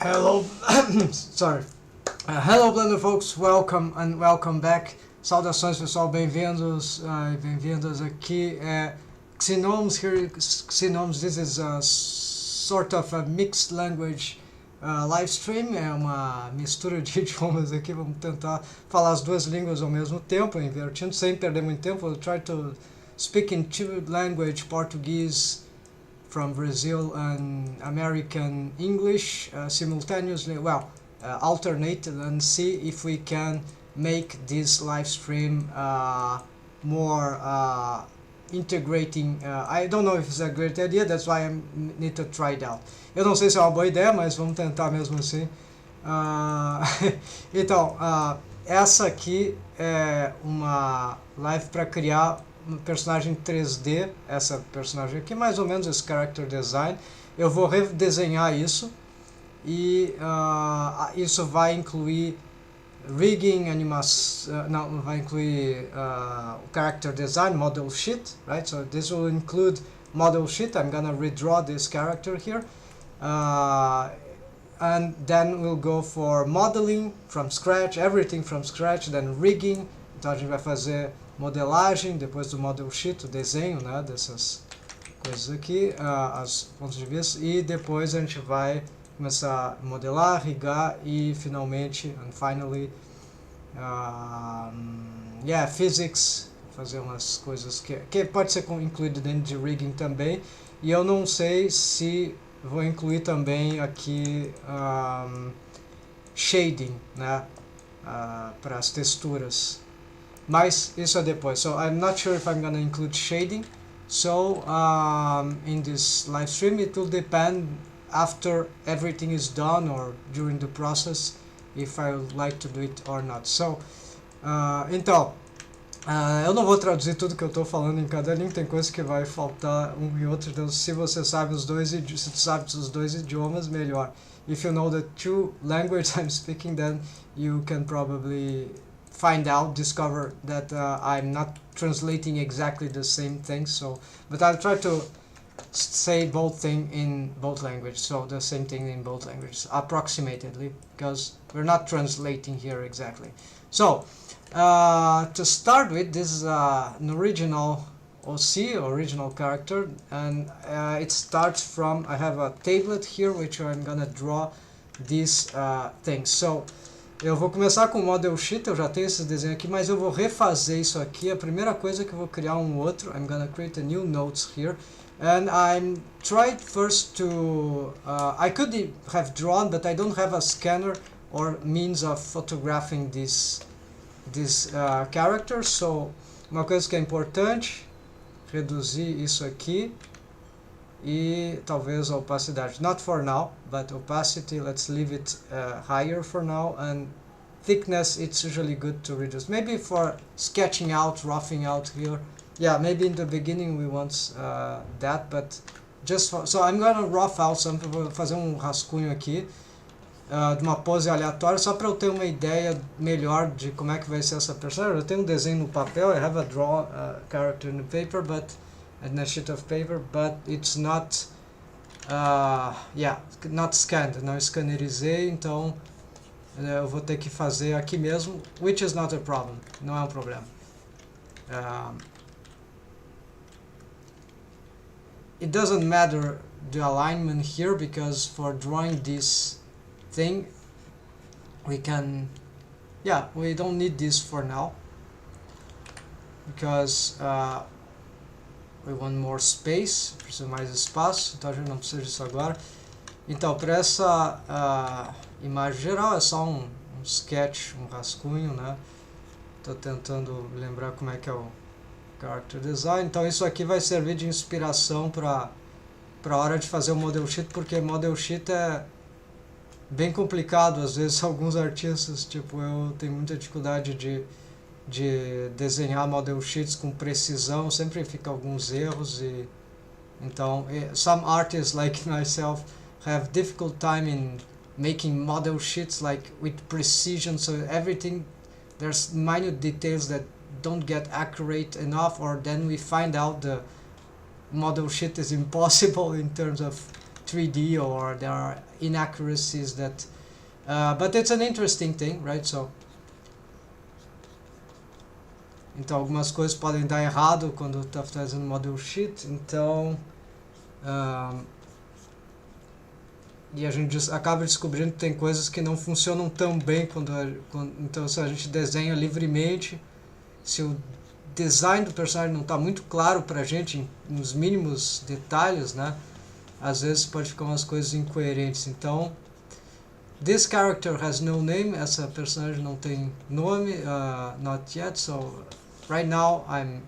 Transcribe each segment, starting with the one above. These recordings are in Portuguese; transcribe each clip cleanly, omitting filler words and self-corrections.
Hello, sorry. Hello Blender folks, welcome back. Saudações pessoal, bem-vindos e bem-vindas aqui. Pxy-STREAM here. Pxy-STREAM, this is a sort of a mixed language live stream. É uma mistura de idiomas aqui. Vamos tentar falar as duas línguas ao mesmo tempo, invertindo, sem perder muito tempo. We'll try to speak in two language, Portuguese from Brazil and American English simultaneously, alternate, and see if we can make this live stream more integrating. I don't know if it's a great idea, that's why I need to try it out. Eu não sei se é uma boa ideia, mas vamos tentar mesmo assim. Então, essa aqui é uma live para criar um personagem 3D, essa personagem aqui, mais ou menos esse character design. Eu vou redesenhar isso e isso vai incluir rigging, animação, não, vai incluir o character design, model sheet, right? So this will include model sheet. I'm gonna redraw this character here, and then we'll go for modeling from scratch, everything from scratch, then rigging. Então a gente vai fazer modelagem, depois do model sheet, o desenho, né, dessas coisas aqui, as pontos de vista, e depois a gente vai começar a modelar, rigar e finalmente, and finally, physics, fazer umas coisas que pode ser incluído dentro de rigging também, e eu não sei se vou incluir também aqui shading, né, para as texturas. Mas isso é depois. So I'm not sure if I'm gonna include shading. So in this live stream it will depend after everything is done or during the process if I would like to do it or not. So então eu não vou traduzir tudo que eu estou falando em cada língua, tem coisas que vai faltar um e outro. Então se você sabe os dois idiomas, melhor. If you know the two languages I'm speaking, then you can probably discover that I'm not translating exactly the same thing. So, but I'll try to say both things in both languages. So the same thing in both languages, approximately, because we're not translating here exactly. So, to start with, this is an original OC, original character, and it starts from, I have a tablet here, which I'm gonna draw these things. So, eu vou começar com o model sheet, eu já tenho esse desenho aqui, mas eu vou refazer isso aqui. A primeira coisa é que eu vou criar um outro. I'm gonna create a new notes here. And I'm tried first to... I could have drawn, but I don't have a scanner or means of photographing this character. So, uma coisa que é importante, reduzir isso aqui. E talvez a opacidade, not for now, but opacity, let's leave it higher for now, and thickness, it's usually good to reduce. Maybe for sketching out, roughing out here, yeah, maybe in the beginning we want that, but just for, so I'm gonna rough out something, vou fazer um rascunho aqui de uma pose aleatória, só para eu ter uma ideia melhor de como é que vai ser essa personagem. Eu tenho um desenho no papel, I have a draw character in the paper, but and a sheet of paper, but it's not not scanned, não escanerizei, então eu vou ter que fazer aqui mesmo, which is not a problem, não é um problema. It doesn't matter the alignment here, because for drawing this thing we can, we don't need this for now, because we want more space, precisa mais espaço, então a gente não precisa disso agora. Então, para essa imagem geral é só um sketch, um rascunho, né? Estou tentando lembrar como é que é o character design. Então isso aqui vai servir de inspiração para a hora de fazer o model sheet, porque model sheet é bem complicado. Às vezes alguns artistas, tipo eu, tenho muita dificuldade de desenhar model sheets com precisão, sempre fica alguns erros, e então some artists like myself have difficult time in making model sheets like with precision, so everything, there's minute details that don't get accurate enough, or then we find out the model sheet is impossible in terms of 3D, or there are inaccuracies that but it's an interesting thing, right? So então algumas coisas podem dar errado quando está fazendo model sheet, então e a gente acaba descobrindo que tem coisas que não funcionam tão bem então se a gente desenha livremente, se o design do personagem não está muito claro pra gente nos mínimos detalhes, né? Às vezes pode ficar umas coisas incoerentes. Então, this character has no name, essa personagem não tem nome, not yet, so right now I'm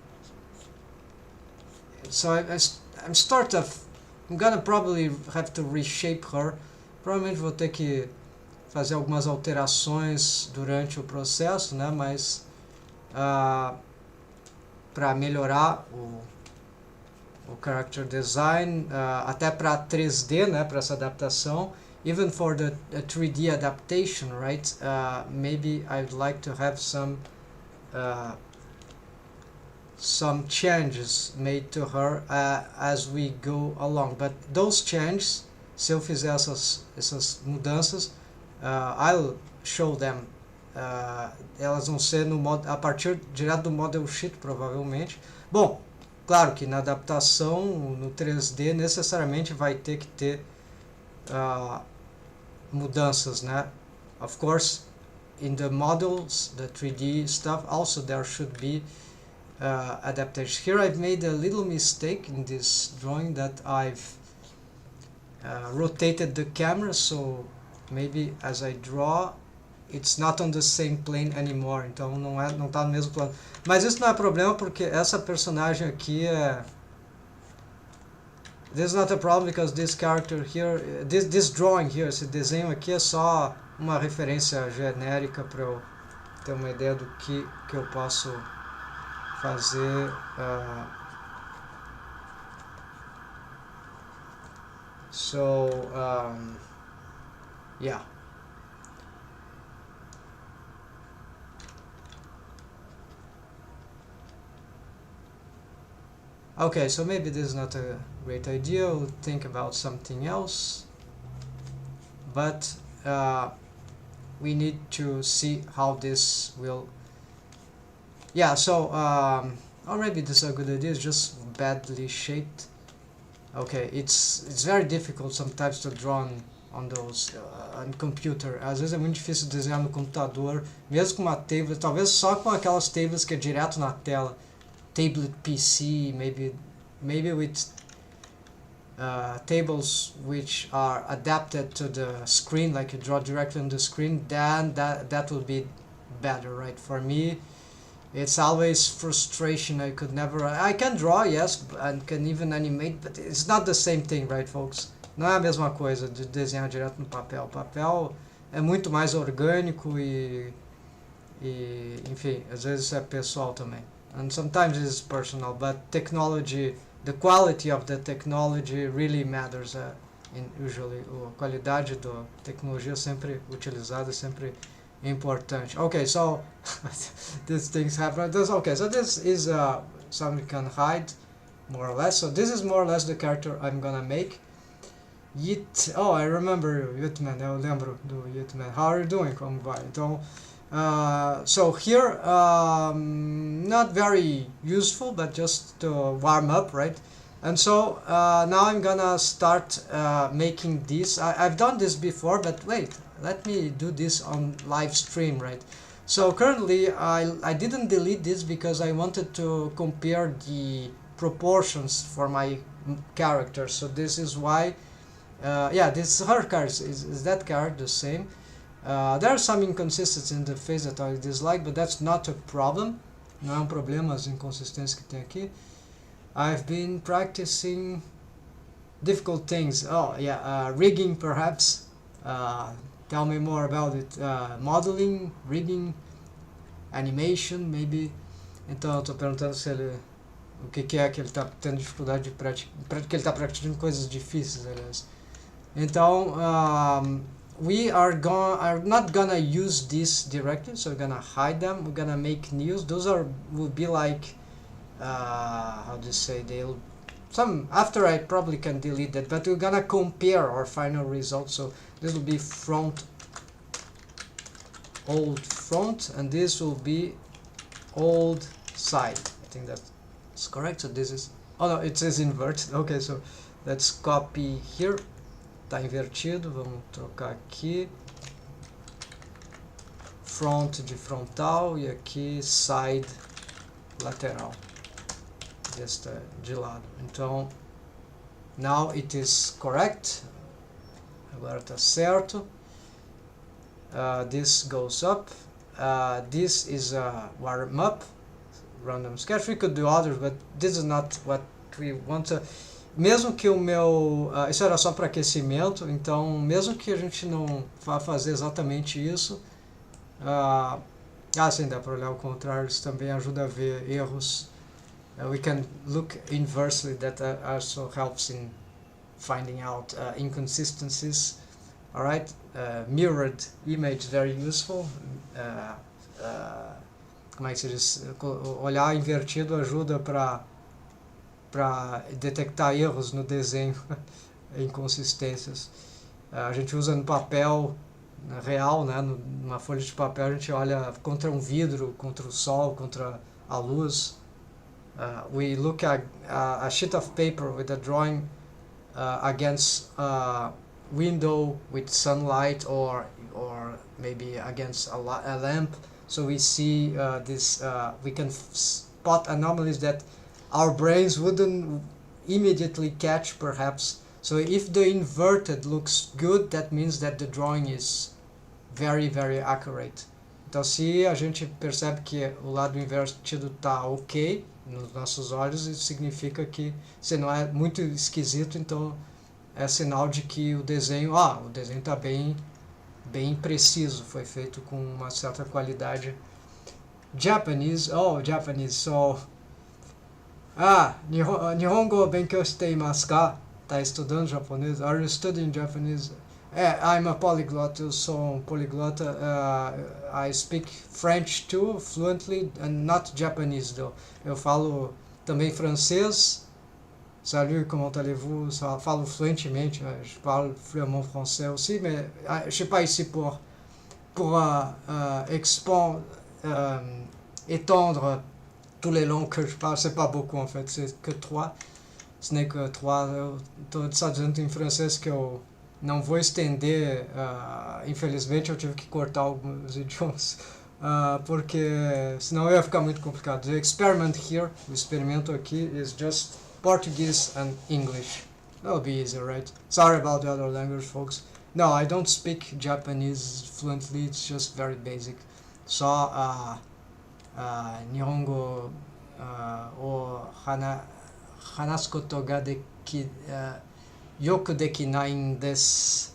gonna probably have to reshape her. Provavelmente vou ter que fazer algumas alterações durante o processo, né? Mas para melhorar o character design, até para 3D, né? Para essa adaptação. Even for the 3D adaptation, right? Maybe I'd like to have some changes made to her as we go along. But those changes, se eu fizer essas mudanças, I'll show them. Elas vão ser a partir direto do model sheet, provavelmente. Bom, claro que na adaptação no 3D necessariamente vai ter que ter mudanças, né? Of course, in the models, the 3D stuff, also there should be adaptation. Here I've made a little mistake in this drawing, that I've rotated the camera, so maybe as I draw it's not on the same plane anymore, então não tá no mesmo plano. Mas isso não é problema, porque essa personagem aqui this is not a problem, because this character here, this drawing here, esse desenho aqui é só uma referência genérica para eu ter uma ideia do que eu posso fazer. Yeah. Okay, so maybe this is not a great idea. We'll think about something else. But we need to see how this will. Yeah, so or maybe this is a good idea. It's just badly shaped. Okay, it's very difficult sometimes to draw on those on computer. Às vezes é muito difícil desenhar no computador, mesmo com uma table, talvez só com aquelas tables que é direto na tela. Tablet PC, maybe with tables which are adapted to the screen, like you draw directly on the screen, then that will be better, right? For me, it's always frustration. I can draw, yes, and can even animate, but it's not the same thing, right, folks? Não é a mesma coisa de desenhar direto no papel. O papel é muito mais orgânico e enfim, às vezes é pessoal também. And sometimes it's personal, but technology, the quality of the technology really matters. Usually, a qualidade da tecnologia sempre utilizada, sempre importante. Okay, so these things happen. Okay, so this is something we can hide, more or less. So this is more or less the character I'm gonna make. Oh, I remember Yitman. Eu lembro do Yitman. How are you doing? Como vai? Então, so here, not very useful, but just to warm up, right? And so now I'm gonna start making this. I've done this before, but wait, let me do this on live stream, right? So currently I didn't delete this because I wanted to compare the proportions for my character. So this is why, yeah, this her card is that card the same. There are some inconsistencies in the face that I dislike, but that's not a problem. Não é problema as inconsistências que tem aqui. I've been practicing difficult things. Oh yeah, rigging perhaps. Tell me more about it. Modeling, rigging, animation, maybe. Então eu estou perguntando se ele, o que é que ele está tendo dificuldade de praticar, que ele está praticando coisas difíceis, aliás. Então we are not gonna use this directly, so we're gonna hide them. We're gonna make news. Those will be like how do you say, they'll after I probably can delete that, but we're gonna compare our final result. So this will be front, old front, and this will be old side. I think that's correct. So this is, oh no, it says inverted. Okay, so let's copy here. Tá invertido, vamos trocar aqui. Front de frontal e aqui side lateral. Desta de lado. Então, now it is correct. Agora está certo. This goes up. This is a warm up, random sketch. We could do others, but this is not what we want to. Mesmo que o meu, isso era só para aquecimento, então mesmo que a gente não vá fazer exatamente isso, sim, dá para olhar ao contrário, isso também ajuda a ver erros. We can look inversely, that also helps in finding out inconsistencies. Alright, mirrored image, very useful. Como é que se diz? Olhar invertido ajuda para detectar erros no desenho, inconsistências. A gente usa no papel real, né? Numa folha de papel a gente olha contra um vidro, contra o sol, contra a luz. We look at a sheet of paper with a drawing against a window with sunlight, or maybe against a lamp, so we see we can spot anomalies that our brains wouldn't immediately catch, perhaps. So if the inverted looks good, that means that the drawing is very, very accurate. Então, se a gente percebe que o lado invertido está ok nos nossos olhos, isso significa que se não é muito esquisito, então é sinal de que o desenho está bem preciso, foi feito com uma certa qualidade. Japanese, so Nihongo benkyou shiteimasu ka? Tá estudando japonês? Are you studying Japanese? I'm a polyglot, eu sou polyglota. I speak French too, fluently, and not Japanese though. Eu falo também francês. Salut, comment allez-vous? Je parle fluentemente, je parle fluemment français aussi, mais je suis pas ici pour étendre tous les langues que je parle. C'est pas beaucoup en fait, c'est que 3. Ce n'est que 3. Eu estou só dizendo em francês que eu não vou estender. Infelizmente eu tive que cortar alguns idiomas, porque senão ia ficar muito complicado. The experiment here, o experimento aqui, is just Portuguese and English. That'll be easy, right? Sorry about the other language, folks. No, I don't speak Japanese fluently, it's just very basic. Só Nihongo o hanasu koto ga yoku dekinai n desu.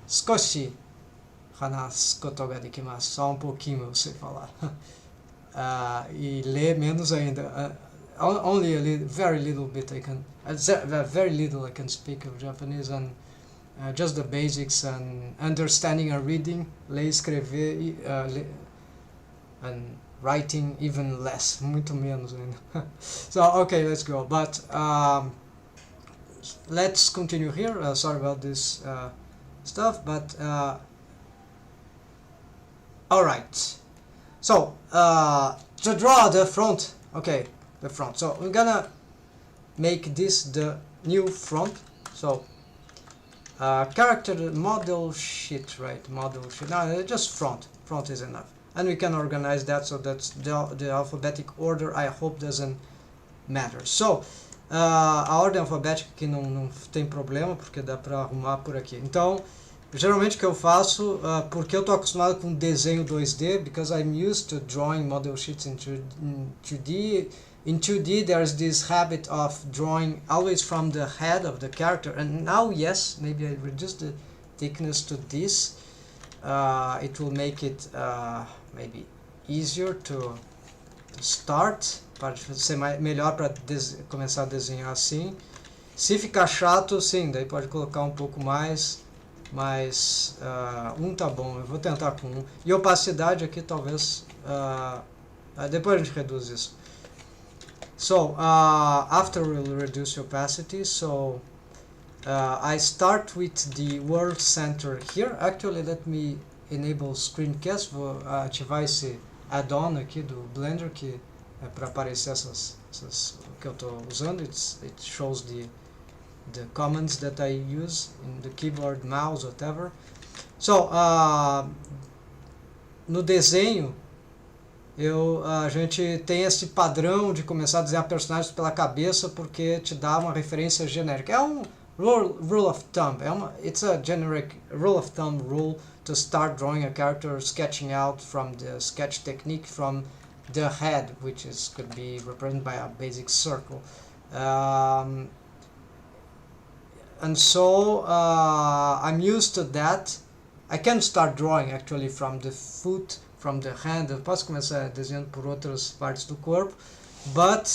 Skoshi hanasu koto ga dekimasu. Só um pouquinho eu sei falar. E ler menos ainda. Only very little bit I can, very little I can speak of Japanese, and just the basics, and understanding and reading, ler, escrever, and writing even less, muito menos ainda. So okay, let's go. But let's continue here. Sorry about this stuff, but all right. So to draw the front, okay. The front. So we're gonna make this the new front. So character model sheet, right? Model sheet. No, just front. Front is enough, and we can organize that so that the alphabetic order, I hope, doesn't matter. So a ordem alfabética aqui não tem problema, porque dá para arrumar por aqui. Então geralmente o que eu faço, porque eu estou acostumado com desenho 2D, because I'm used to drawing model sheets in 2D. In 2D, there's this habit of drawing always from the head of the character, and now, yes, maybe I reduce the thickness to this. It will make it maybe easier to start, para ser melhor para começar a desenhar assim. Se ficar chato, sim, daí pode colocar um pouco mais, mas tá bom, eu vou tentar com 1. E opacidade aqui talvez, depois a gente reduz isso. So after we'll reduce opacity, so I start with the world center here. Actually, let me enable screencast, vou ativar esse add-on aqui do Blender que é para aparecer essas que eu estou usando. It shows the commands that I use in the keyboard, mouse, whatever. So no desenho a gente tem esse padrão de começar a desenhar personagens pela cabeça porque te dá uma referência genérica. É um rule of thumb. It's a generic rule of thumb rule to start drawing a character, sketching out from the sketch technique from the head, which could be represented by a basic circle. And so I'm used to that. I can start drawing actually from the foot, from the hand. Eu posso começar desenhando por outras partes do corpo, but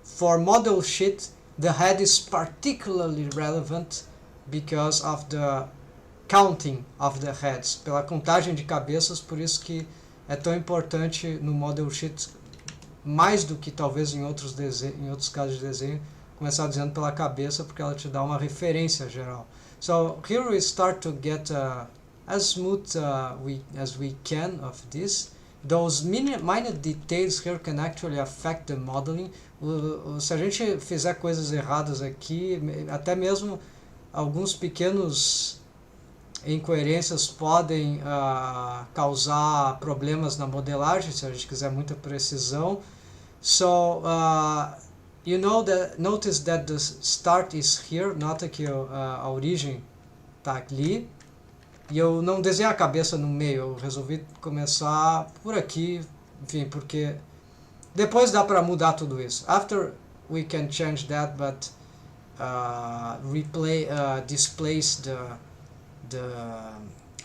for model sheet, the head is particularly relevant because of the counting of the heads, pela contagem de cabeças, por isso que é tão importante no model sheet, mais do que talvez em outros casos de desenho, começar desenhando pela cabeça, porque ela te dá uma referência geral. So here we start to get as smooth as we can of this. Those minor details here can actually affect the modeling. Se a gente fizer coisas erradas aqui, até mesmo alguns pequenos incoerências podem causar problemas na modelagem, se a gente quiser muita precisão. So notice that the start is here. Nota que a origem está ali. E eu não desenhei a cabeça no meio, eu resolvi começar por aqui, enfim, porque depois dá para mudar tudo isso. After we can change that, but displace the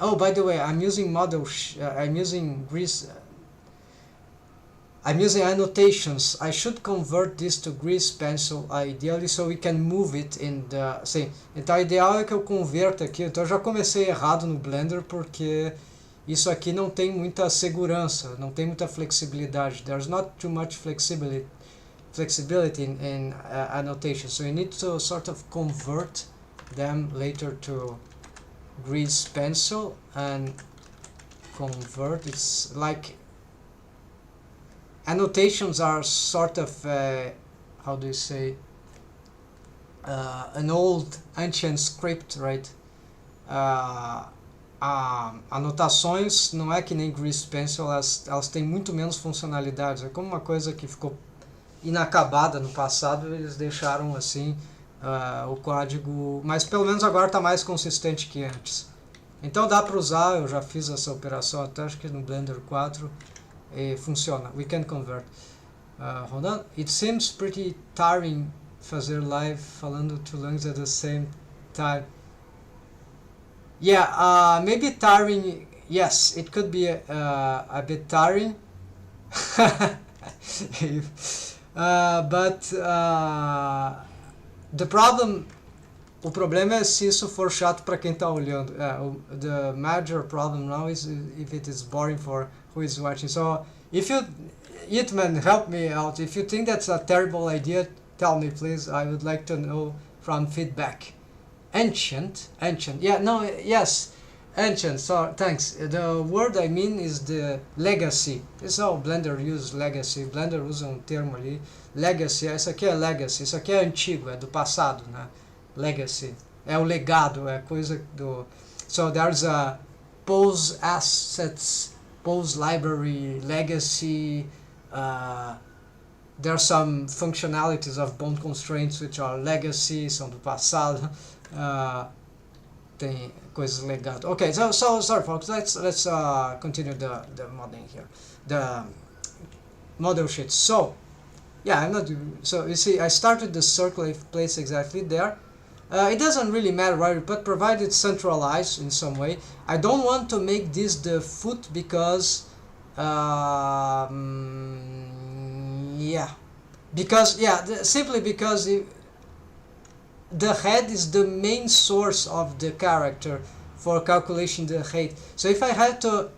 oh, by the way, I'm using I'm using annotations. I should convert this to grease pencil ideally so we can move it in the... Sim, então o ideal é que eu converta aqui. Então eu já comecei errado no Blender porque isso aqui não tem muita segurança, não tem muita flexibilidade. There's not too much flexibility in annotations. So you need to sort of convert them later to grease pencil and convert. It's like... Annotations are sort of, how do you say, an old ancient script, right? Anotações não é que nem grease pencil, elas têm muito menos funcionalidades. É como uma coisa que ficou inacabada no passado, eles deixaram assim o código, mas pelo menos agora está mais consistente que antes. Então dá para usar, eu já fiz essa operação até acho que no Blender 4. Funciona, we can convert. Hold on, it seems pretty tiring fazer live falando two languages at the same time. Yeah, maybe tiring, yes, it could be a bit tiring. But o problema é se isso for chato para quem está olhando. The major problem now is if it is boring for who is watching. So if Yitman, help me out. If you think that's a terrible idea, tell me please. I would like to know from feedback. Ancient, yeah, no, yes, ancient. So thanks. The word I mean is the legacy. This is how Blender uses legacy. Blender usa termo ali, legacy. Isso aqui é legacy. Isso aqui é antigo, é do passado, né? Legacy é o legado, é coisa do... So there's a pose assets, pose library, legacy. There are some functionalities of bone constraints which are legacy, são do passado. Tem coisas legado. Okay, so sorry folks, let's continue the modeling here, the model sheet. So yeah, I'm not... So you see, I started the circle, I placed exactly there. It doesn't really matter where you put, provided it's centralized in some way. I don't want to make this the foot because simply because the head is the main source of the character for calculation the height. So if I had to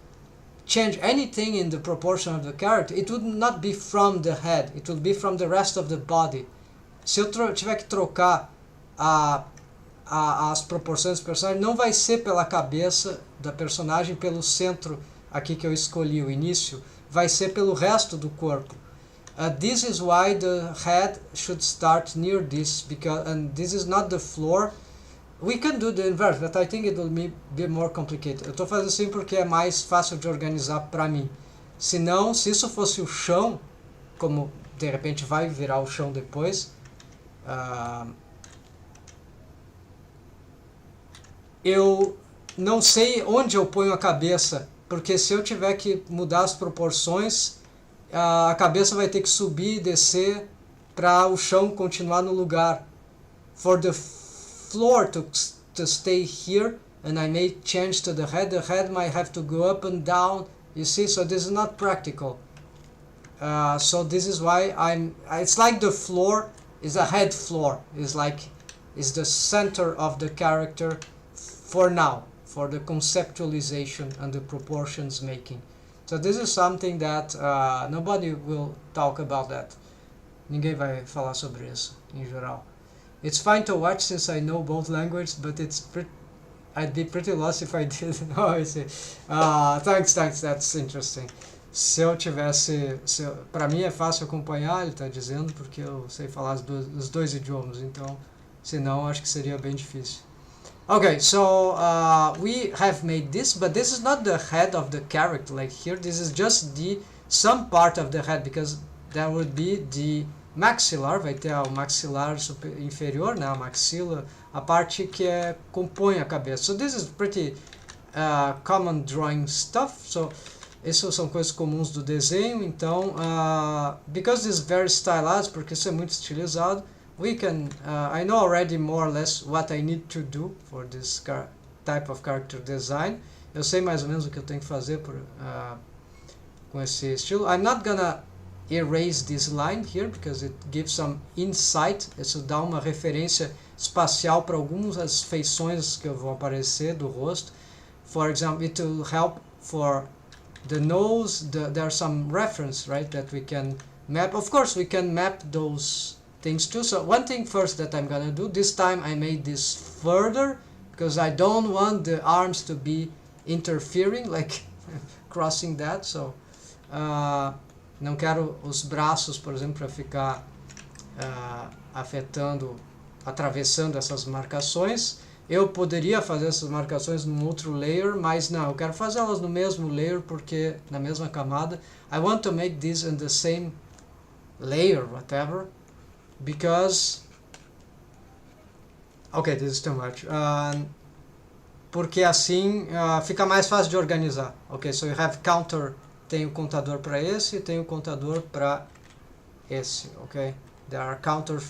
change anything in the proportion of the character, it would not be from the head, it would be from the rest of the body. Se eu tiver que trocar as proporções do personagem, não vai ser pela cabeça da personagem, pelo centro aqui que eu escolhi, o início, vai ser pelo resto do corpo. This is why the head should start near this, and this is not the floor. We can do the inverse, but I think it will be more complicated. Eu estou fazendo assim porque é mais fácil de organizar para mim. Se isso fosse o chão, como de repente vai virar o chão depois, eu não sei onde eu ponho a cabeça, porque se eu tiver que mudar as proporções, a cabeça vai ter que subir e descer para o chão continuar no lugar. For the floor to stay here, and I may change to the head might have to go up and down, you see, so this is not practical. So this is why it's like the floor is a head floor, is the center of the character for now, for the conceptualization and the proportions making. So this is something that nobody will talk about that. Ninguém vai falar sobre isso, em geral. It's fine to watch since I know both languages, but I'd be pretty lost if I didn't. Oh, I see. Thanks, that's interesting. Se eu tivesse... Para mim é fácil acompanhar, ele está dizendo, porque eu sei falar os dois idiomas, então, senão acho que seria bem difícil. Okay, so we have made this, but this is not the head of the character like here. This is just some part of the head, because there would be the maxillar, vai ter o maxilar inferior, né, a maxila, a parte que compõe a cabeça. So this is pretty common drawing stuff. So essas são coisas comuns do desenho. Então, because this is very stylized, porque isso é muito estilizado, we can, I know already more or less what I need to do for this type of character design. Eu sei mais ou menos o que eu tenho que fazer com esse estilo. I'm not gonna erase this line here because it gives some insight. Isso dá uma referência espacial para algumas feições que vão aparecer do rosto. For example, it will help for the nose. There are some reference, right, that we can map. Of course, we can map those things too. So one thing first that I'm gonna do, this time I made this further because I don't want the arms to be interfering, like crossing that. So não quero os braços, por exemplo, para ficar atravessando essas marcações. Eu poderia fazer essas marcações num outro layer, mas não, eu quero fazê-las no mesmo layer, porque na mesma camada. I want to make this in the same layer, whatever, because... Okay, this is too much. Porque assim fica mais fácil de organizar. Ok, so you have counter... Tem o contador para esse e tem o contador para esse, ok? There are counters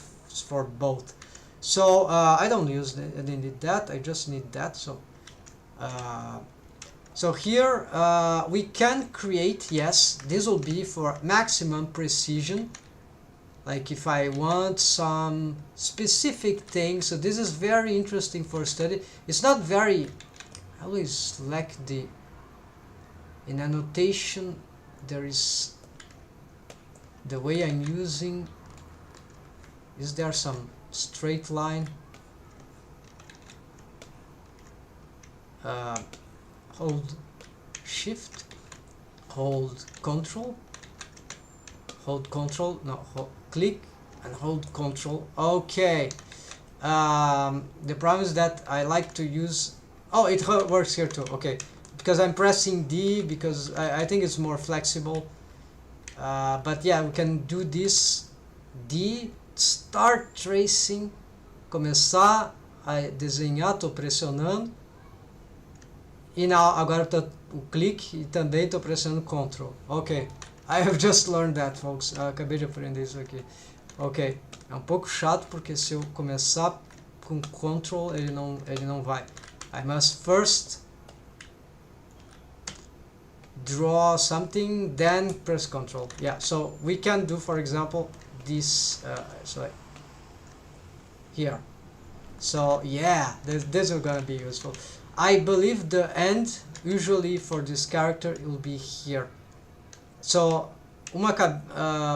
for both. So I don't need that, I just need that. So here we can create, yes, this will be for maximum precision. Like if I want some specific thing, so this is very interesting for study. It's not very, I always select in annotation, there is the way I'm using. Is there some straight line? Hold Shift, hold Control, click and hold Control. Okay. The problem is that I like to use. Oh, it works here too. Okay. Because I'm pressing D, because I think it's more flexible. But yeah, we can do this. D, start tracing, começar a desenhar, estou pressionando. E agora o clique e também estou pressionando Ctrl. Ok, I have just learned that, folks. Acabei de aprender isso aqui. Ok, é um pouco chato porque se eu começar com Ctrl ele não vai. I must first draw something, then press Ctrl. Yeah, so we can do, for example, this. Here. So yeah, this is gonna be useful. I believe the end, usually for this character, it will be here. So,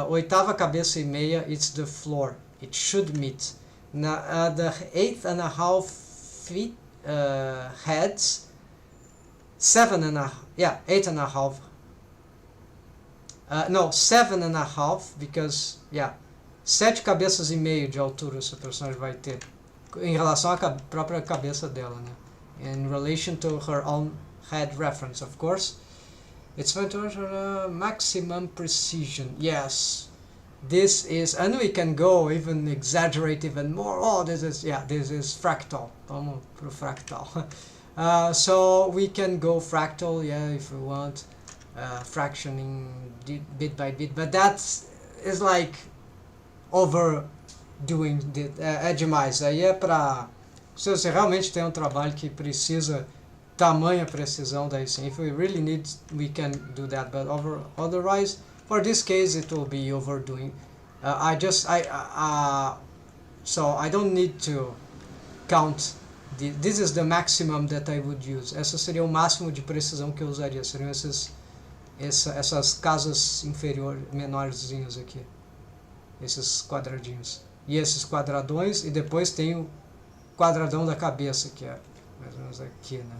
oitava cabeça e meia, it's the floor. It should meet. The 8.5 feet heads, 7.5, yeah, 8.5. No, 7.5, because, yeah, 7 cabeças e meio de altura o seu personagem vai ter. Em relação à própria cabeça dela, né? In relation to her own head reference, of course. It's meant to maximum precision. Yes, this is, and we can go even exaggerate even more. Oh, this is fractal. Vamos pro fractal. So we can go fractal, yeah, if we want, fractioning bit by bit, but that is like overdoing it. É demais. Aí é pra, se você realmente tem um trabalho que precisa tamanha precisão, daí sim, if we really need, we can do that, but otherwise, for this case, it will be overdoing. So I don't need to count. This is the maximum that I would use. Essa seria o máximo de precisão que eu usaria. Seriam essas casas menorzinhas aqui. Esses quadradinhos. E esses quadradões, e depois tem o quadradão da cabeça, que é mais ou menos aqui, né?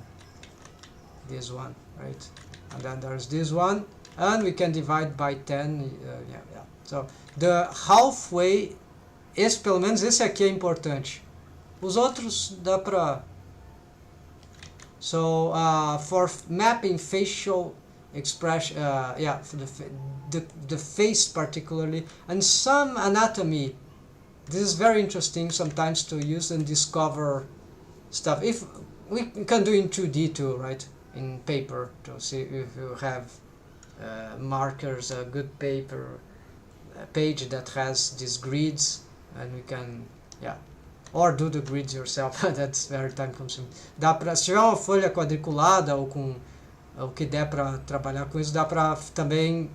This one, right? And then there's this one, and we can divide by 10. Yeah. So the halfway, pelo menos esse aqui é importante. Os outros dá pra. So for mapping facial expression, for the face particularly, and some anatomy. This is very interesting sometimes to use and discover stuff. If we can do in 2D too, right? In paper, to see if you have markers, a good paper page that has these grids, and we can, or do the grids yourself. That's very time consuming. Dá pra, se tiver uma folha quadriculada ou com o que der para trabalhar com isso, dá para também,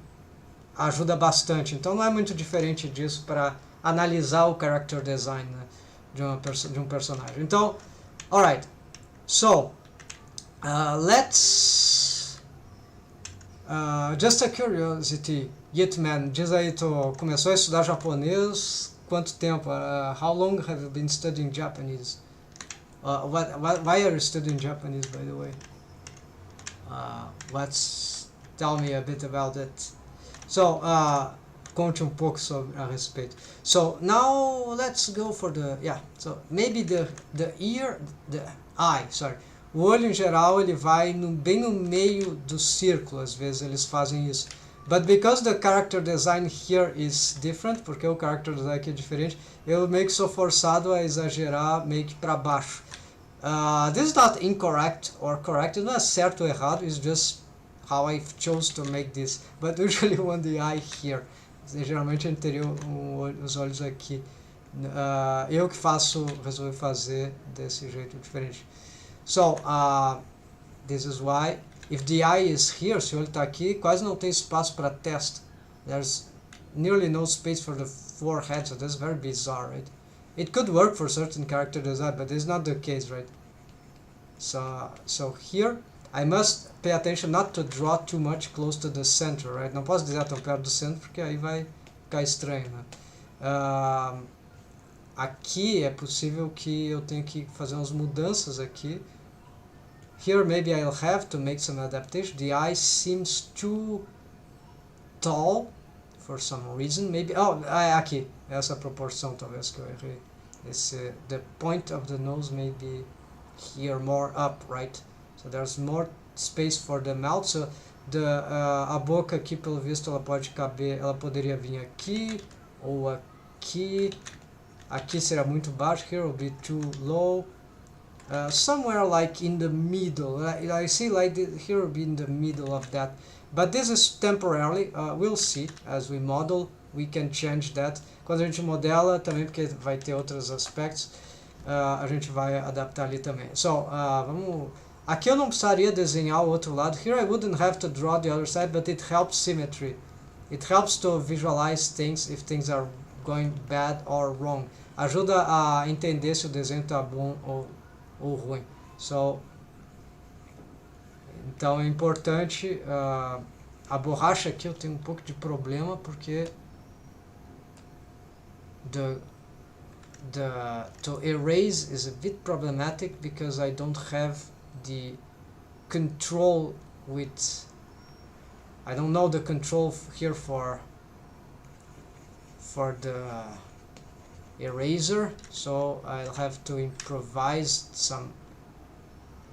ajuda bastante. Então não é muito diferente disso para analisar o character design, né, de um personagem. Então, alright, so let's just a curiosity. Gitman, diz aí, tu começou a estudar japonês quanto tempo? How long have you been studying Japanese? Why are you studying Japanese, by the way? Tell me a bit about it. So, conte um pouco sobre a respeito. So now let's go for so maybe the eye, sorry. O olho em geral ele vai bem no meio do círculo, às vezes eles fazem isso. But because the character design here is different, porque o character design aqui é diferente, eu meio que sou forçado a exagerar meio que para baixo. This is not incorrect or correct, não é certo ou errado, it's just how I chose to make this. But usually we want the eye here. Geralmente a gente teria os olhos aqui. Eu que resolvi fazer desse jeito diferente. So, this is why, if the eye is here, se o olho está aqui, quase não tem espaço para testa. There's nearly no space for the forehead, so that's very bizarre, right? It could work for certain character design, but it's not the case, right? So here, I must pay attention not to draw too much close to the center, right? Não posso desenhar tão perto do centro, porque aí vai ficar estranho, né? Aqui é possível que eu tenha que fazer umas mudanças aqui. Here maybe I'll have to make some adaptation. The eye seems too tall for some reason. Maybe, aqui, essa proporção talvez que eu errei. The point of the nose may be here more up, right? So there's more space for the mouth. So a boca aqui, pelo visto, ela poderia vir aqui ou aqui. Aqui será muito baixo. Here will be too low. Somewhere like in the middle. I see like here will be in the middle of that. But this is temporarily. We'll see as we model. We can change that. Quando a gente modela também, porque vai ter outros aspectos, a gente vai adaptar ali também. So, vamos. Aqui eu não precisaria desenhar o outro lado. Here I wouldn't have to draw the other side, but it helps symmetry. It helps to visualize things if things are going bad or wrong. Ajuda a entender se o desenho está bom ou ruim. So, Então é importante, a borracha aqui eu tenho um pouco de problema porque to erase is a bit problematic because I don't have the control with, I don't know the control here for the eraser, so I'll have to improvise some.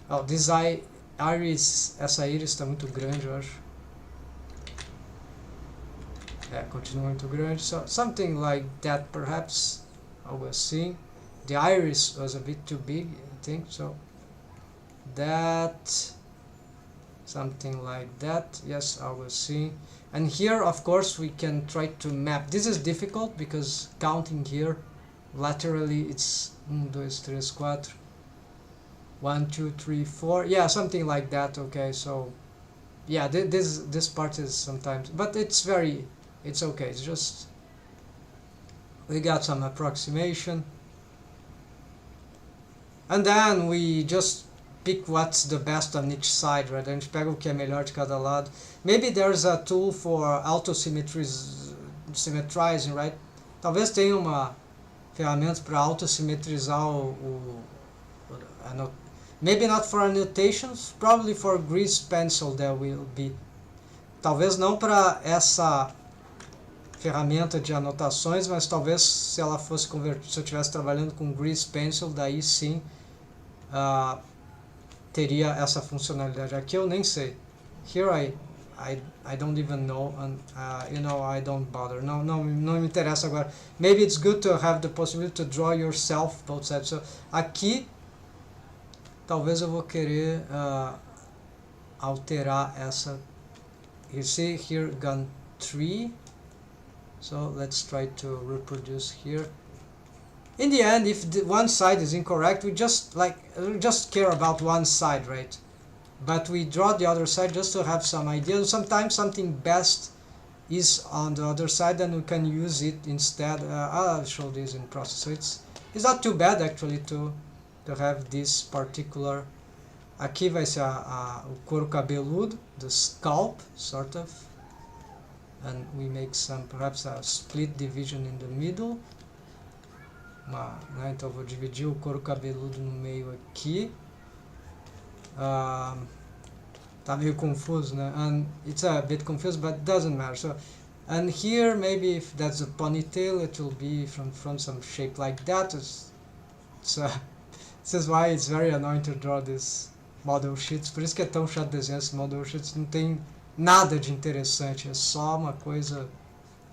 Oh, this iris, essa íris está muito grande, eu acho. Continua muito grande, so something like that perhaps. Algo assim. The iris was a bit too big, I think, so that, something like that, yes, algo assim. And here, of course, we can try to map. This is difficult because counting here laterally it's 1, 2, 3, 4, 1, 2, 3, 4, yeah, something like that. Okay, so yeah, this part is sometimes, but it's okay, it's just, we got some approximation, and then we just pick what's the best on each side, right? A gente pega o que é melhor de cada lado. Maybe there's a tool for auto-symmetrizing, right? Talvez tenha uma ferramenta para auto-simetrizar maybe not for annotations, probably for grease pencil there will be. Talvez não para essa ferramenta de anotações, mas talvez se ela fosse convertida, se eu estivesse trabalhando com grease pencil, daí sim teria essa funcionalidade. Aqui eu nem sei. Here I don't even know, and you know, I don't bother. Não me interessa agora. Maybe it's good to have the possibility to draw yourself both sides. So, aqui talvez eu vou querer alterar essa. You see here gun 3. So let's try to reproduce here. In the end, if one side is incorrect, we just care about one side, right? But we draw the other side just to have some idea. Sometimes something best is on the other side, and we can use it instead. I'll show this in process. So it's not too bad actually to have this particular. Aqui vai ser o couro cabeludo, the scalp, sort of. And we make perhaps a split division in the middle. Então eu vou dividir o couro cabeludo no meio aqui. Tá meio confuso, né? And it's a bit confused, but doesn't matter. So, and here maybe if that's a ponytail, it will be from some shape like that. This is why it's very annoying to draw these model sheets. Por isso que é tão chato desenhar esses model sheets. Não tem nada de interessante, é só uma coisa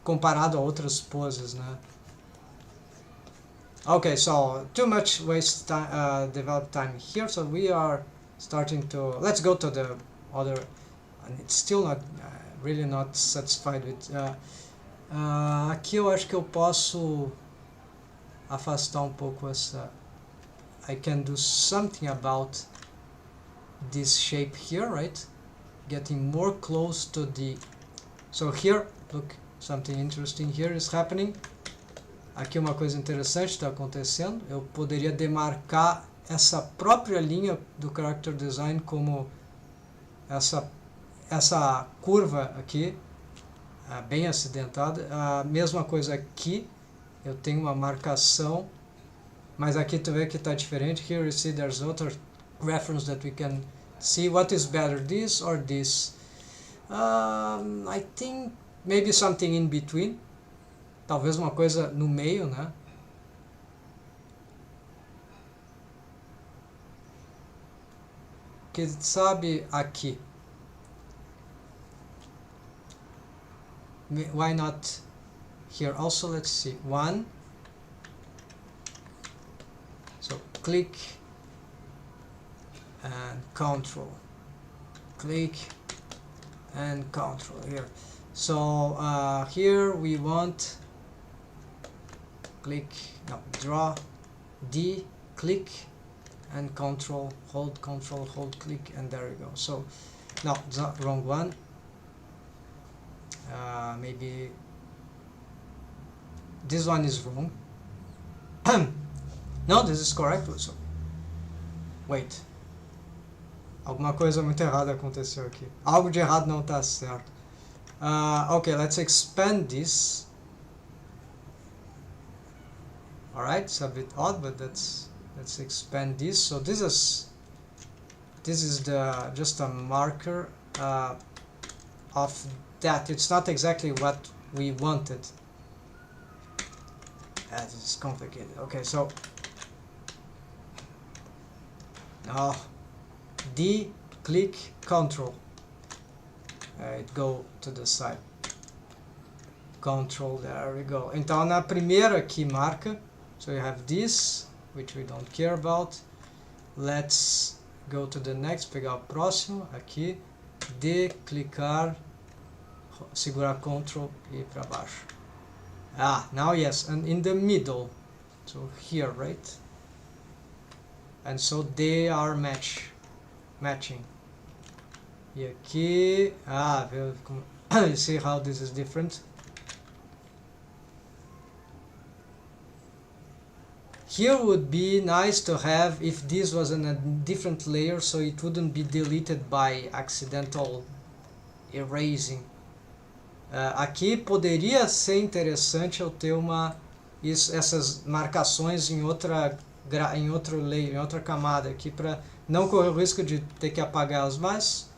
comparado a outras poses, né? Okay, so too much waste time, develop time here, so we are starting to, let's go to the other, and it's still not, really not satisfied with, aqui eu acho que eu posso afastar um pouco essa, I can do something about this shape here, right? Getting more close to the, so here, look, something interesting here is happening. Aqui uma coisa interessante está acontecendo. Eu poderia demarcar essa própria linha do character design como essa curva aqui, bem acidentada. A mesma coisa aqui, eu tenho uma marcação, mas aqui tu vê que está diferente. Here you see there's other reference that we can see. What is better, this or this? I think maybe something in between. Talvez uma coisa no meio, né? Que sabe aqui. Why not here also? Let's see. 1. So click and control. Click and control here. So here we want click, no, draw, D, click, and control, hold, click, and there you go. So, no, the wrong one. Maybe this one is wrong. No, this is correct also. Wait. Alguma coisa muito errada aconteceu aqui. Algo de errado não está certo. Okay, let's expand this. Alright, it's a bit odd, but let's expand this. So this is just a marker of that. It's not exactly what we wanted. That is complicated. Okay, so now click Control. It go to the side. Control, there we go. Então na primeira aqui marca. So you have this, which we don't care about. Let's go to the next, pegar o próximo, aqui, clicar, segurar Ctrl e ir para baixo. Now yes, and in the middle, so here, right? And so they are matching. E aqui, you see how this is different? Here would be nice to have if this was in a different layer, so it wouldn't be deleted by accidental erasing. Aqui poderia ser interessante eu ter essas marcações em outro layer, em outra camada aqui, para não correr o risco de ter que apagá-las, mas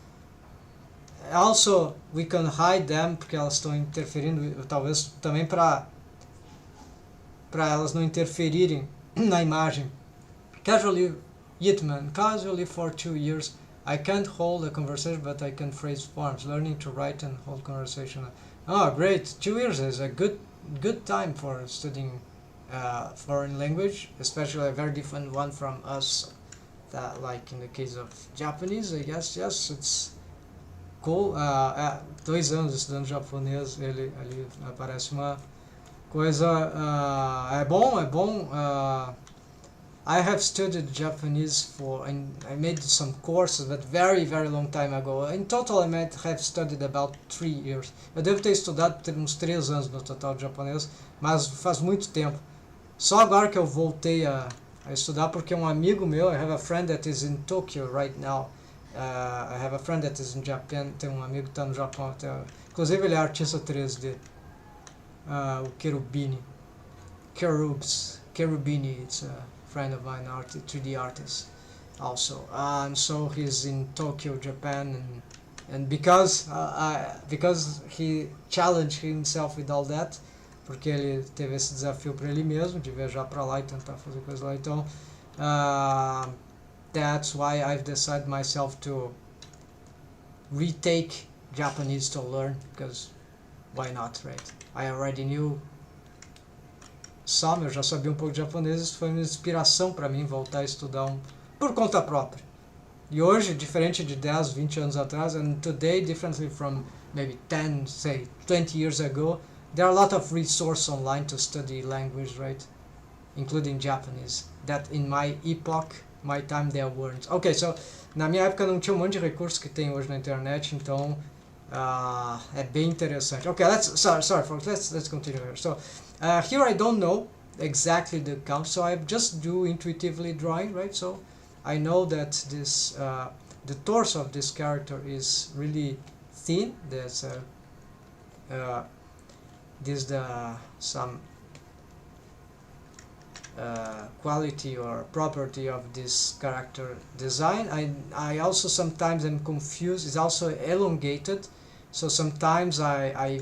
also we can hide them, porque elas estão interferindo, talvez também para elas não interferirem na imagem. Casually for 2 years, I can't hold a conversation, but I can phrase forms, learning to write and hold conversation. Oh, great! 2 years is a good time for studying foreign language, especially a very different one from us, that, like in the case of Japanese, I guess. Yes, it's cool. 2 anos estudando japonês, ali aparece uma coisa, é bom. I have studied Japanese and I made some courses, but very, very long time ago. In total, I might have studied about 3 years. Eu devo ter estudado uns 3 anos no total de japonês, mas faz muito tempo. Só agora que eu voltei a estudar, porque um amigo meu, I have a friend that is in Tokyo right now. I have a friend that is in Japan. Tem um amigo que está no Japão. Inclusive, ele é artista 3D. O Cherubini, it's a friend of mine, 3D artist also, and so he's in Tokyo, Japan, and because he challenged himself with all that, porque ele teve esse desafio para ele mesmo de viajar para lá e tentar fazer coisa lá, então that's why I've decided myself to retake Japanese to learn, because why not, right? I already knew eu já sabia um pouco de japonês, isso foi uma inspiração para mim voltar a estudar por conta própria. E hoje, diferente de 10, 20 anos atrás, and today, differently from maybe 10, say 20 years ago, there are a lot of resources online to study language, right? Including Japanese, that in my epoch, my time, there weren't. Ok, so, na minha época não tinha um monte de recursos que tem hoje na internet, então é bem interessante. Ok, sorry folks, let's continue here. So, here I don't know exactly the count, so I just do intuitively drawing, right? So I know that this the torso of this character is really thin. There's some quality or property of this character design. I also sometimes am confused. It's also elongated, so sometimes I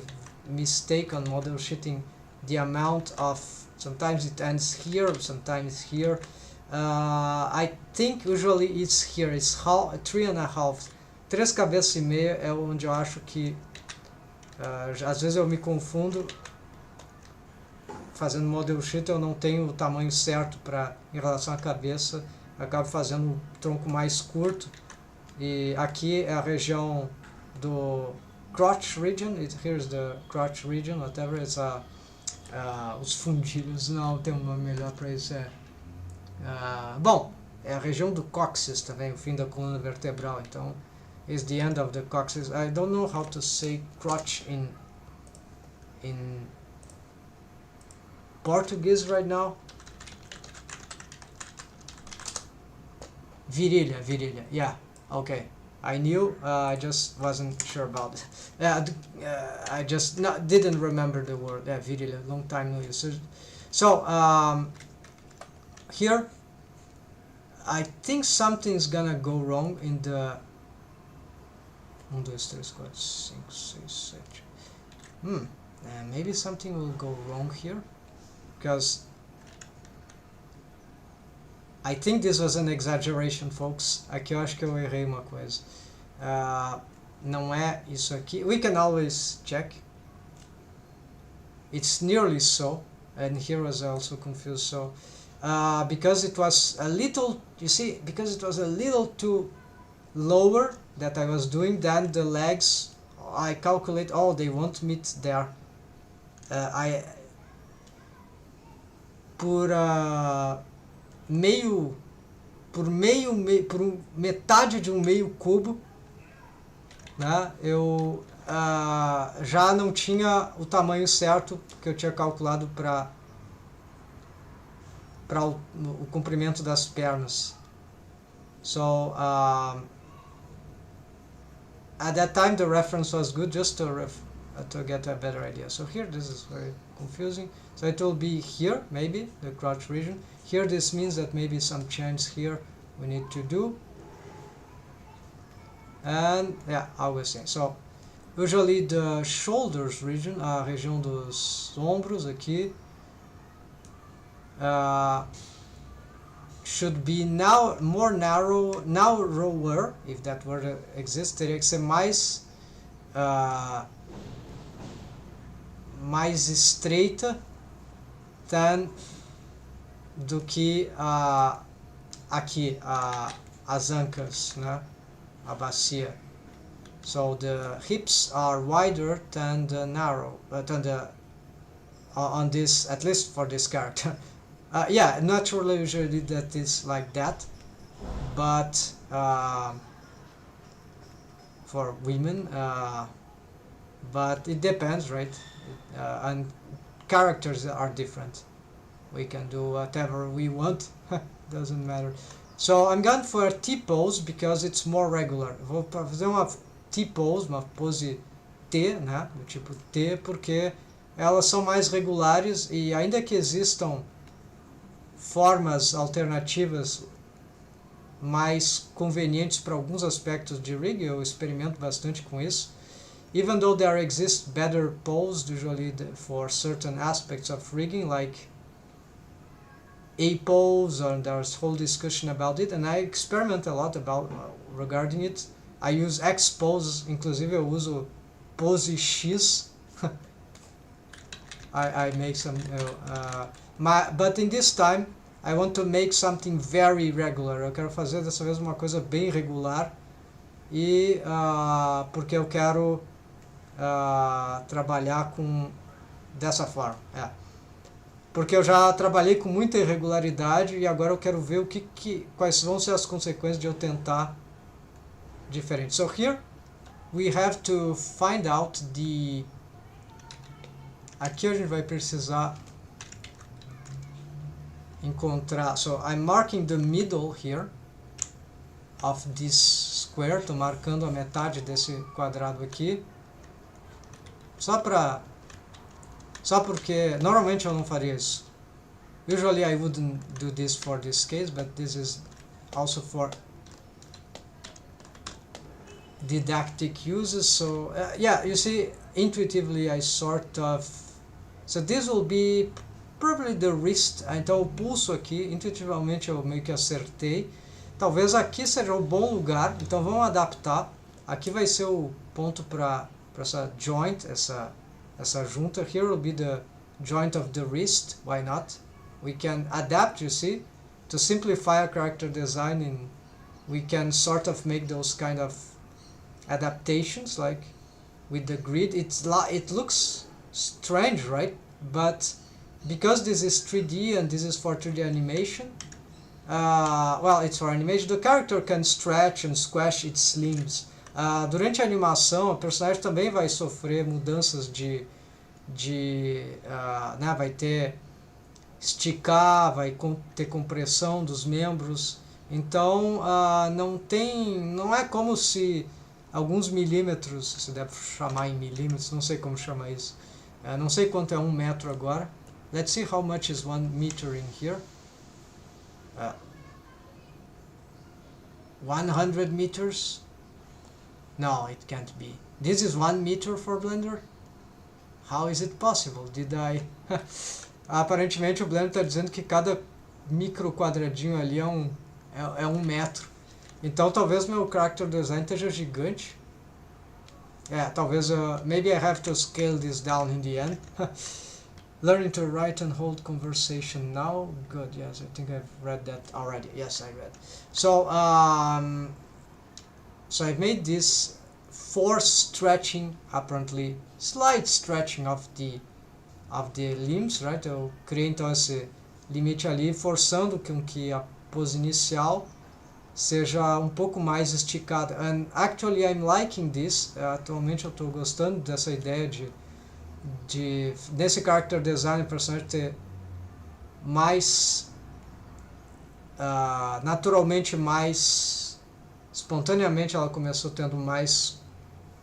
mistake on model sheeting the amount of, sometimes it ends here, sometimes here. I think usually it's here, it's 3.5. 3 cabeças e meia é onde eu acho que às vezes eu me confundo fazendo model sheet, eu não tenho o tamanho certo em relação à cabeça, acabo fazendo um tronco mais curto, e aqui é a região do crotch region, here's the crotch region, whatever, it's os fundilhos, não tem um nome melhor para isso, bom, é a região do cóccix também, o fim da coluna vertebral, então is the end of the coccyx. I don't know how to say crotch in Portuguese right now. Virilha, yeah. Okay, I knew, I just wasn't sure about it. I just didn't remember the word, virilha, long time no use. So, here, I think something's gonna go wrong in the 1, 2, 3, 4, 5, 6, 7. Maybe something will go wrong here, because I think this was an exaggeration, folks. Aqui eu acho que eu errei uma coisa. Não é isso aqui. We can always check. It's nearly so, and here was also confused. So, because it was a little, you see, because it was a little too lower that I was doing, then the legs, I calculate, oh, they won't meet there. Por metade de um meio cubo, né, eu já não tinha o tamanho certo que eu tinha calculado para o comprimento das pernas. So at that time the reference was good, just to get a better idea. So here this is very confusing. So it will be here, maybe the crotch region. Here this means that maybe some change here we need to do. And yeah, I was saying. So usually the shoulders region, a região dos ombros aqui, should be now more narrower, if that word exists. Teria que ser mais estreita do que aqui as ancas, né? A bacia. So the hips are wider than the narrow, on this, at least for this character. Yeah, naturally usually that is like that, but for women, but it depends, right? And characters are different. We can do whatever we want, doesn't matter. So I'm going for a T-pose because it's more regular. Vou fazer uma T-pose, uma pose T, né? Do tipo T, porque elas são mais regulares e ainda que existam formas alternativas mais convenientes para alguns aspectos de rig, eu experimento bastante com isso. Even though there exists better pose usually for certain aspects of rigging, like A pose, or there's whole discussion about it, and I experiment a lot regarding it. I use X pose, inclusive eu uso pose X. I make some, but in this time I want to make something very regular. Eu quero fazer dessa vez uma coisa bem regular e porque eu quero trabalhar dessa forma. Porque eu já trabalhei com muita irregularidade e agora eu quero ver quais vão ser as consequências de eu tentar diferente. So here we have to find out aqui a gente vai precisar encontrar. So I'm marking the middle here of this square. Estou marcando a metade desse quadrado aqui. Só porque normalmente eu não faria isso. Usually I wouldn't do this for this case, but this is also for didactic uses. So yeah, you see, intuitively I sort of... So this will be probably the wrist. Então o pulso aqui, intuitivamente eu meio que acertei. Talvez aqui seja o bom lugar, então vamos adaptar. Aqui vai ser o ponto para essa joint, essa junta. Here will be the joint of the wrist. Why not? We can adapt, you see, to simplify a character design, and we can sort of make those kind of adaptations, like with the grid. It looks strange, right? But because this is 3D and this is for 3D animation, well, it's for animation, the character can stretch and squash its limbs. Durante a animação, o personagem também vai sofrer mudanças né, vai ter esticar, vai ter compressão dos membros. Então não é como se alguns milímetros, se deve chamar em milímetros, não sei como chama isso. Não sei quanto é 1 metro agora. Let's see how much is 1 meter in here. 100 meters? No, it can't be. This is 1 meter for Blender? How is it possible? Did I... Aparentemente o Blender está dizendo que cada micro quadradinho ali é 1 metro. Então talvez meu character design esteja gigante. Talvez... maybe I have to scale this down in the end. Learning to write and hold conversation now. Good, yes, I think I've read that already. Yes, I read. So, so I've made this forced stretching, apparently slight stretching of the limbs, right? Eu criei então esse limite ali, forçando com que a pose inicial seja um pouco mais esticada. And actually I'm liking this. Atualmente eu estou gostando dessa ideia desse character design, o personagem ter mais naturalmente mais espontaneamente ela começou tendo mais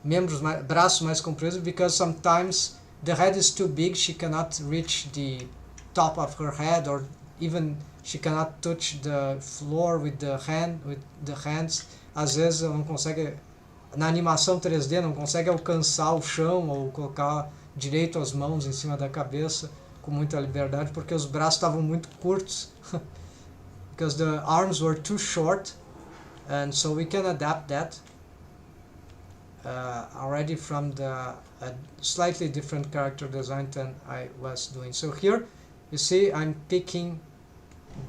membros, braços mais compridos, because sometimes the head is too big, she cannot reach the top of her head, or even she cannot touch the floor with the hands. Às vezes ela não consegue, na animação 3D, não consegue alcançar o chão ou colocar direito as mãos em cima da cabeça com muita liberdade, porque os braços estavam muito curtos. Because the arms were too short, and so we can adapt that already from the slightly different character design than I was doing. So here you see I'm picking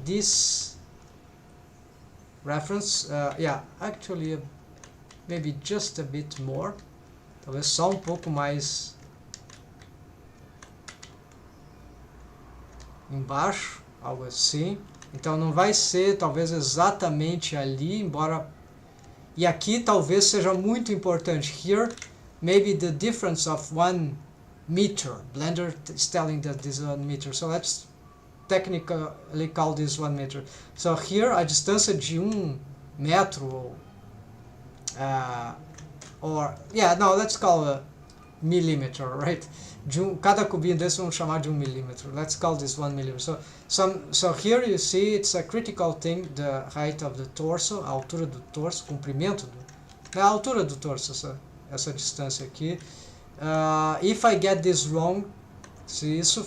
this reference, actually maybe just a bit more, talvez só um pouco mais embaixo, algo assim. Então não vai ser talvez exatamente ali, embora... E aqui talvez seja muito importante. Here, maybe the difference of 1 meter. Blender is telling that this is 1 meter. So let's technically call this 1 meter. So here, a distância de 1 metro, let's call a millimeter, right? Cada cubinho desse vamos chamar de 1 milímetro. Let's call this 1 millimeter. So here you see it's a critical thing, the height of the torso, a altura do torso, comprimento a altura do torso, essa distância aqui. If I get this wrong, se isso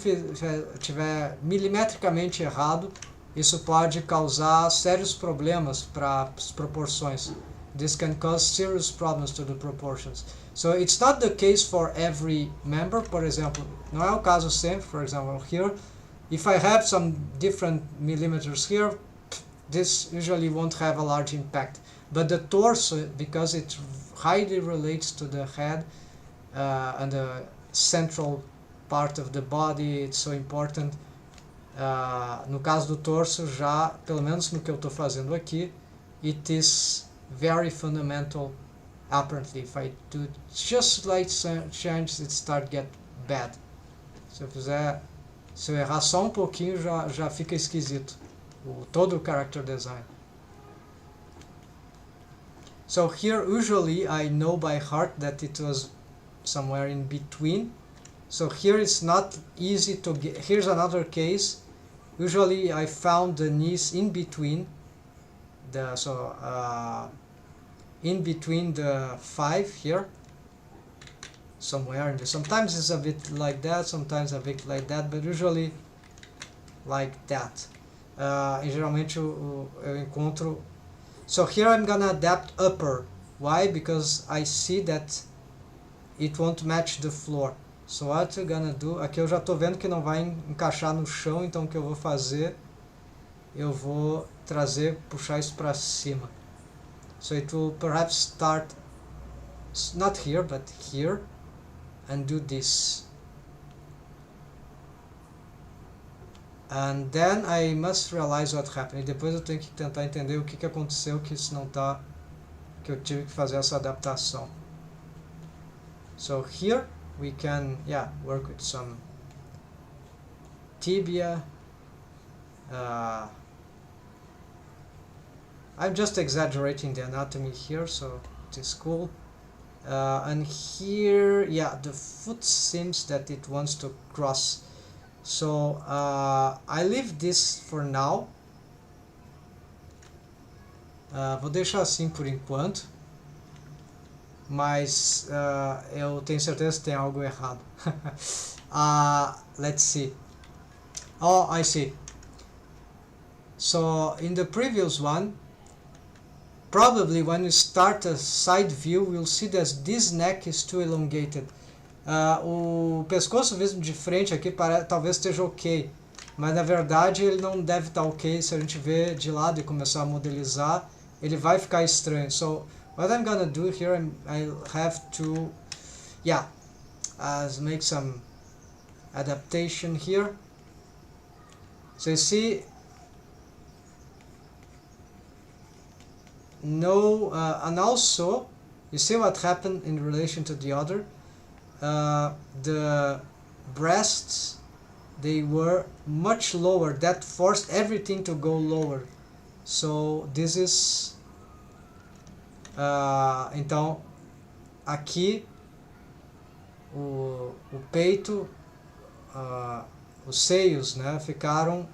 tiver milimetricamente errado, isso pode causar sérios problemas para as proporções. This can cause serious problems to the proportions. So it's not the case for every member. Por exemplo, não é o caso sempre. For example, here, if I have some different millimeters here, this usually won't have a large impact. But the torso, because it highly relates to the head and the central part of the body, it's so important. No caso do torso, já, pelo menos no que eu estou fazendo aqui, it is very fundamental. Apparently, if I do just slight changes, it start get bad. Se eu errar só um pouquinho, já fica esquisito todo o character design. So here, usually I know by heart that it was somewhere in between. So here it's not easy to get. Here's another case. Usually I found the knees in between in between the 5 here, somewhere in there. Sometimes it's a bit like that, sometimes a bit like that, but usually like that. E geralmente eu encontro. So here I'm gonna adapt upper. Why? Because I see that it won't match the floor. So what I'm gonna do, aqui eu já estou vendo que não vai encaixar no chão, então o que eu vou fazer, eu vou puxar isso para cima. So it will perhaps start not here but here and do this. And then I must realize what happened. E depois eu tenho que tentar entender o que aconteceu, que isso não tá, que eu tive que fazer essa adaptação. So here we can work with some tibia, I'm just exaggerating the anatomy here, so it is cool. And here, yeah, the foot seems that it wants to cross. So I leave this for now. Vou deixar assim por enquanto. Mas eu tenho certeza que tem algo errado. Let's see. Oh, I see. So in the previous one, probably when you start a side view, you'll see that this neck is too elongated. O pescoço visto de frente aqui talvez esteja ok, mas na verdade ele não deve estar ok. Se a gente ver de lado e começar a modelizar, ele vai ficar estranho. So what I'm gonna do here, I'll have to, yeah, make some adaptation here. So you see, no, and also you see what happened in relation to the other. The breasts, they were much lower. That forced everything to go lower. So this is então aqui o peito, os seios, né, ficaram,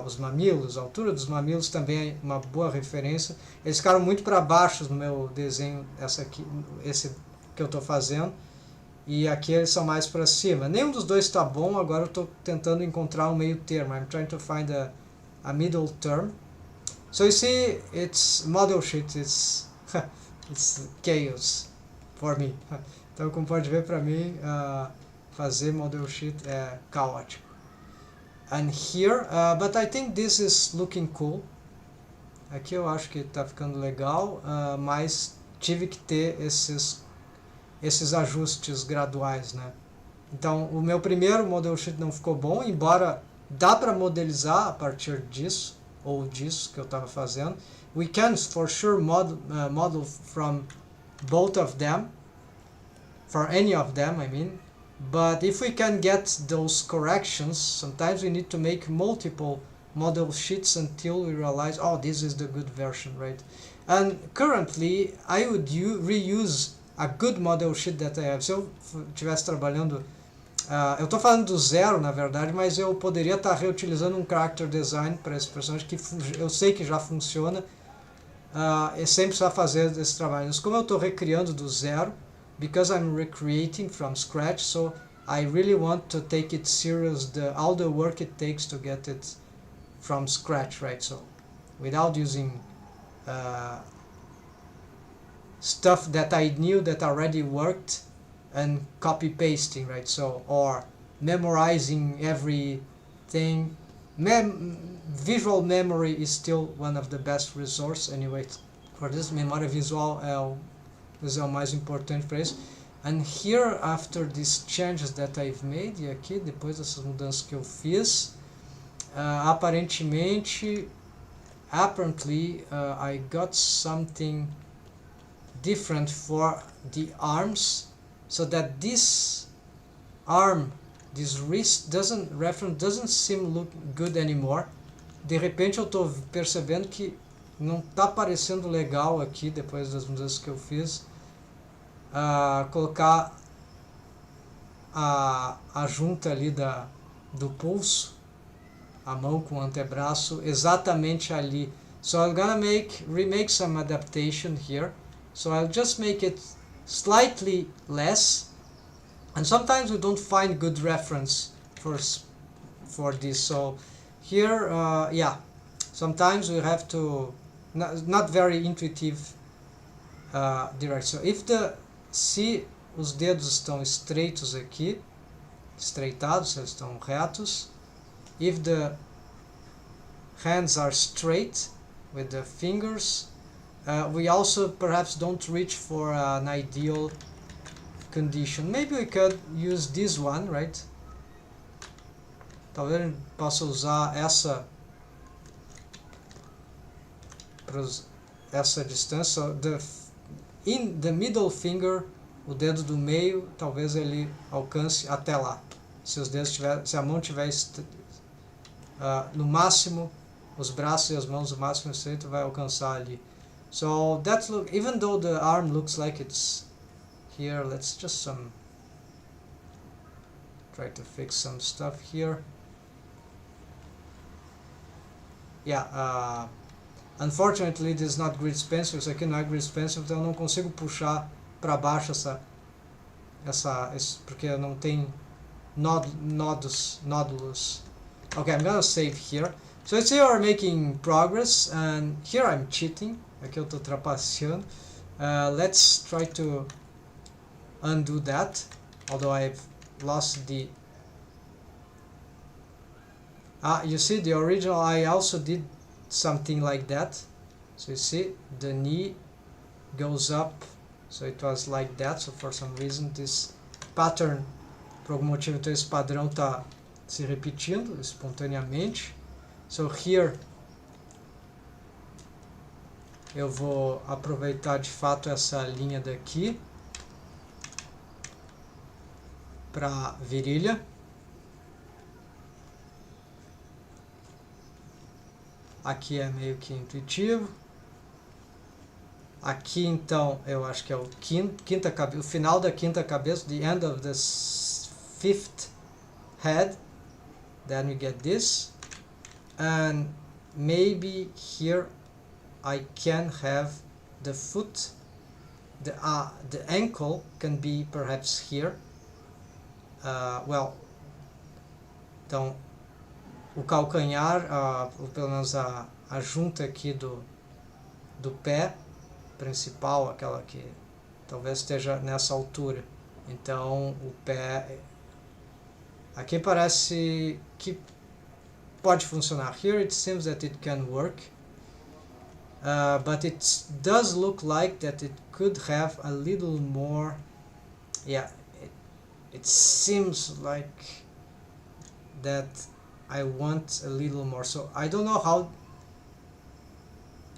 os mamilos, a altura dos mamilos também é uma boa referência. Eles ficaram muito para baixo no meu desenho, esse que eu estou fazendo, e aqui eles são mais para cima. Nenhum dos dois está bom. Agora eu estou tentando encontrar um meio termo. I'm trying to find a middle term. So you see, it's model sheet, it's chaos for me. Então, como pode ver, para mim fazer model sheet é caótico. And here, but I think this is looking cool. Aqui eu acho que está ficando legal, mas tive que ter esses ajustes graduais, né? Então, o meu primeiro model sheet não ficou bom, embora dá para modelizar a partir disso, ou disso que eu estava fazendo. We can for sure model from both of them, for any of them, I mean. But if we can get those corrections, sometimes we need to make multiple model sheets until we realize, oh, this is the good version, right? And currently, I would reuse a good model sheet that I have. Se eu estivesse trabalhando, eu estou falando do zero, na verdade, mas eu poderia estar reutilizando um character design para esse personagem que eu sei que já funciona, e sempre só fazer esse trabalho. Mas como eu estou recriando do zero, because I'm recreating from scratch, so I really want to take it serious, all the work it takes to get it from scratch, right? So without using stuff that I knew that already worked and copy pasting, right? So, or memorizing everything. Visual memory is still one of the best resources anyway for this. Memória visual é o mais importante para isso. And here, after these changes that I've made, e aqui depois dessas mudanças que eu fiz, apparently I got something different for the arms, so that this arm, this wrist doesn't seem look good anymore. De repente eu estou percebendo que não está parecendo legal aqui, depois das mudanças que eu fiz, colocar a junta ali do pulso, a mão com o antebraço exatamente ali. So I'm gonna remake some adaptation here. So I'll just make it slightly less, and sometimes we don't find good reference for this. So here, yeah, sometimes we have to not very intuitive direct. So se os dedos estão estreitos aqui, estreitados, se eles estão retos, if the hands are straight with the fingers, we also perhaps don't reach for an ideal condition. Maybe we could use this one, right? Talvez eu possa usar essa distância. In the middle finger, o dedo do meio, talvez ele alcance até lá. Se a mão tiver no máximo os braços e as mãos o máximo estreito vai alcançar ali. So that look, even though the arm looks like it's here, let's just try to fix some stuff here. Yeah, unfortunately this is not grid pencil, isso aqui não é grid pencil, então eu não consigo puxar para baixo porque não tem nódulos. Okay, I'm gonna save here. So let's say we're making progress, and here I'm cheating. Aqui eu estou trapaceando. Let's try to undo that, although I've lost the... you see the original, I also did something like that. So you see, the knee goes up, so it was like that. So for some reason this pattern, por algum motivo, então esse padrão está se repetindo espontaneamente. So here eu vou aproveitar de fato essa linha daqui para virilha. Aqui é meio que intuitivo. Aqui então eu acho que é o quinta cabeça, o final da quinta cabeça, the end of the fifth head. Then we get this, and maybe here I can have the foot, the ankle can be perhaps here. Well, então o calcanhar, ou pelo menos a junta aqui do pé principal, aquela que talvez esteja nessa altura. Então o pé aqui parece que pode funcionar. Here it seems that it can work, but it does look like that it could have a little more. Yeah, it seems like that I want a little more. So I don't know how.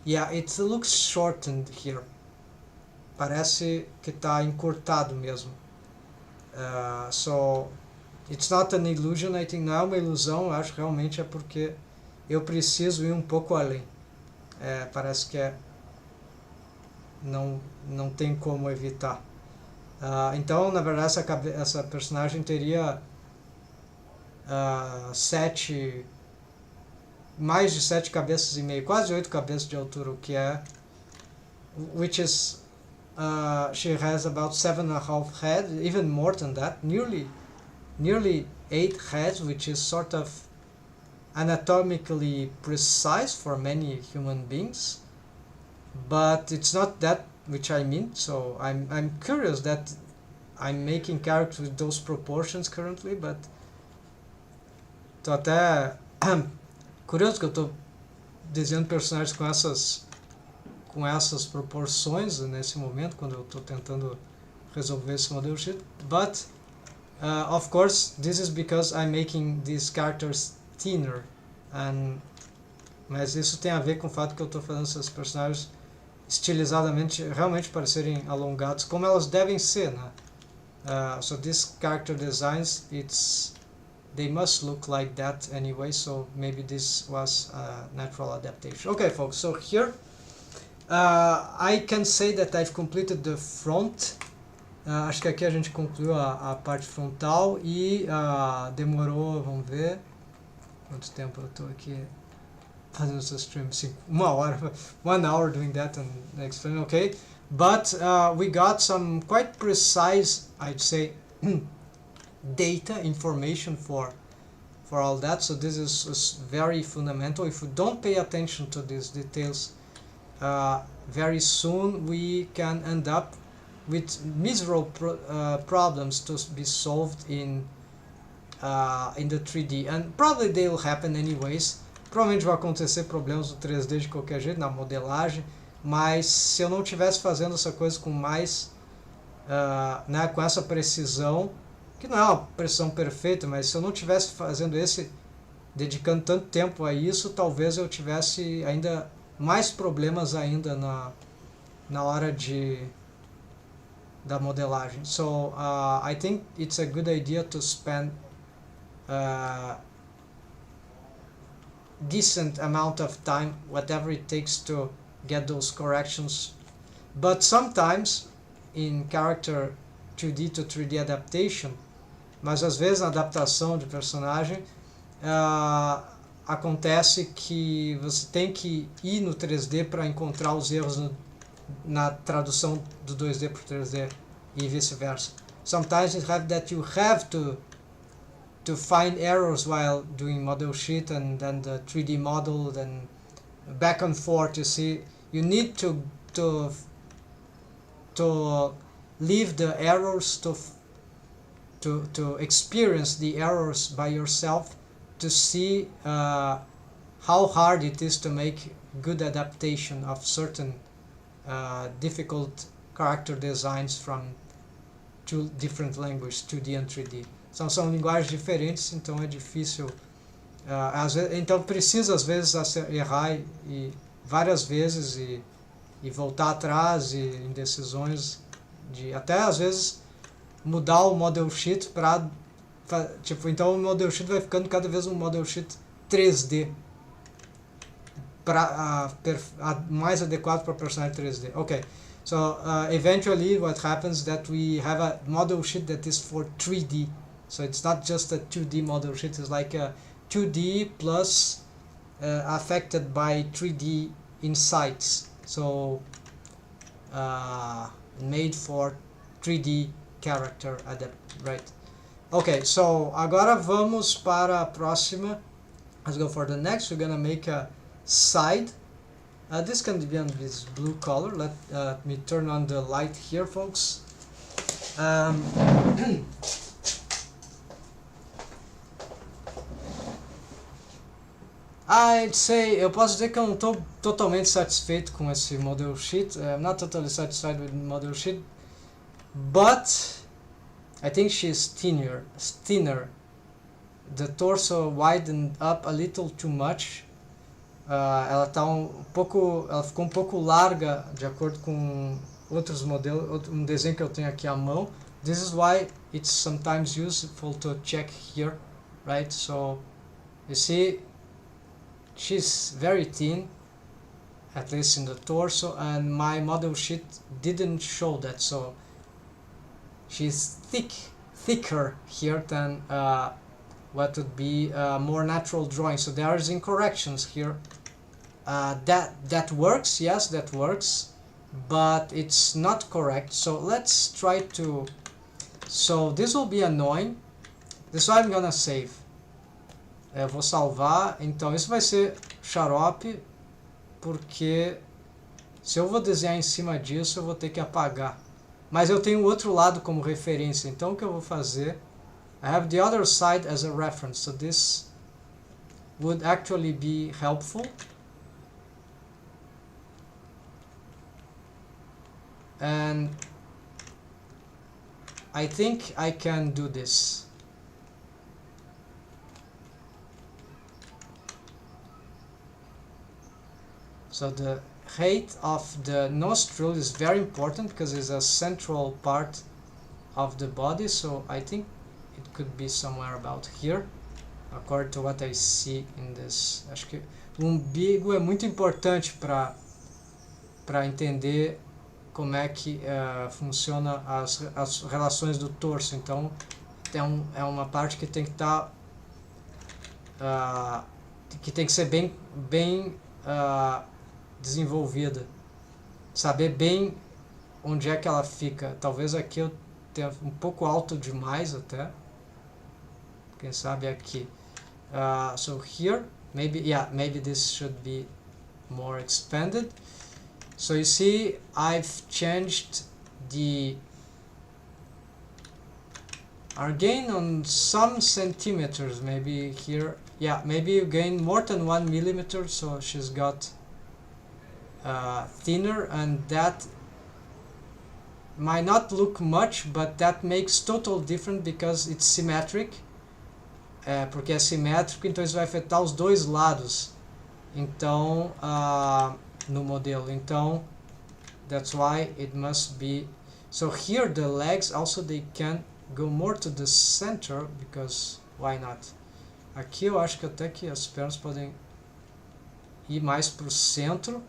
Yeah, it looks shortened here. Parece que está encurtado mesmo. So it's not an illusion, I think. Não é uma ilusão, eu acho que realmente é porque eu preciso ir um pouco além. Parece que não tem como evitar. Então, na verdade, essa personagem teria mais de 7 cabeças e meio, quase 8 cabeças de altura, o que é, which is, she has about 7.5 heads, even more than that, nearly 8 heads, which is sort of anatomically precise for many human beings, but it's not that which I mean. So I'm curious that I'm making characters with those proportions currently, but tô até curioso que eu tô desenhando personagens com essas proporções nesse momento, quando eu tô tentando resolver esse modelo X, but of course this is because I'm making these characters thinner, mas isso tem a ver com o fato que eu estou fazendo esses personagens estilizadamente realmente parecerem alongados como elas devem ser, né? So these character designs, they must look like that anyway, so maybe this was a natural adaptation. Okay folks, so here I can say that I've completed the front. Acho que aqui a gente concluiu a parte frontal e demorou, vamos ver quanto tempo eu estou aqui fazendo essa stream, 1 hora, 1 hour doing that and explaining, okay, but we got some quite precise, I'd say, data information for all that. So this is very fundamental. If we don't pay attention to these details, very soon we can end up with miserable problems to be solved in the 3D, and probably they will happen anyways. Provavelmente vai acontecer problemas no 3D de qualquer jeito, na modelagem, mas se eu não estivesse fazendo essa coisa com mais, né, com essa precisão, que não é uma precisão perfeita, mas se eu não estivesse fazendo dedicando tanto tempo a isso, talvez eu tivesse ainda mais problemas ainda na hora da modelagem. So I think it's a good idea to spend decent amount of time, whatever it takes to get those corrections. But sometimes in character 2D to 3D adaptation, mas às vezes na adaptação de personagem, acontece que você tem que ir no 3D para encontrar os erros na tradução do 2D para o 3D e vice-versa. Sometimes it have that you have to find errors while doing model sheet and then the 3D model, then back and forth. You see, you need to leave the errors to experience the errors by yourself to see how hard it is to make good adaptation of certain difficult character designs from two different languages, 2D and 3D. São linguagens diferentes, então é difícil. Então precisa às vezes errar e várias vezes e voltar atrás e em decisões de até às vezes mudar o model sheet para tipo, então o model sheet vai ficando cada vez um model sheet 3D para mais adequado para personagem 3D. Okay, so eventually what happens that we have a model sheet that is for 3D, so it's not just a 2D model sheet, it's like a 2D plus affected by 3D insights, so made for 3D character adapt, right? Okay, so agora vamos para a próxima. Let's go for the next. We're gonna make a side. This can be on this blue color. Let me turn on the light here, folks. I'd say, eu posso dizer que eu não estou totalmente satisfeito com esse model sheet. I'm not totally satisfied with the model sheet, but I think she's thinner. The torso widened up a little too much. Ela ficou um pouco larga de acordo com outros modelos, um desenho que eu tenho aqui à mão. This is why it's sometimes useful to check here, right? So you see, she's very thin, at least in the torso, and my model sheet didn't show that, so she's thicker here than what would be more natural drawing. So there is incorrections here. That works, yes, that works, but it's not correct. So let's try to. So this will be annoying. This is why I'm gonna save. Eu vou salvar. Então isso vai ser xarope, porque se eu vou desenhar em cima disso eu vou ter que apagar. Mas eu tenho o outro lado como referência. Então o que eu vou fazer? I have the other side as a reference. So this would actually be helpful. And I think I can do this. So the height of the nostril is very important because it's a central part of the body. So I think it could be somewhere about here, according to what I see in this. Acho que o umbigo é muito importante para entender como é que funciona as relações do torso. Então é uma parte que tem que estar que tem que ser bem desenvolvida, saber bem onde é que ela fica. Talvez aqui eu tenha um pouco alto demais até, quem sabe aqui. So here maybe this should be more expanded. So you see, I've changed the gain on some centimeters, maybe here. Yeah, maybe you gain more than 1 millimeter, so she's got thinner, and that might not look much, but that makes total difference because it's symmetric. Porque é simétrico, então isso vai afetar os dois lados. Então no modelo. Então that's why it must be. So here the legs also, they can go more to the center, because why not? Aqui eu acho que até que as pernas podem ir mais para o centro,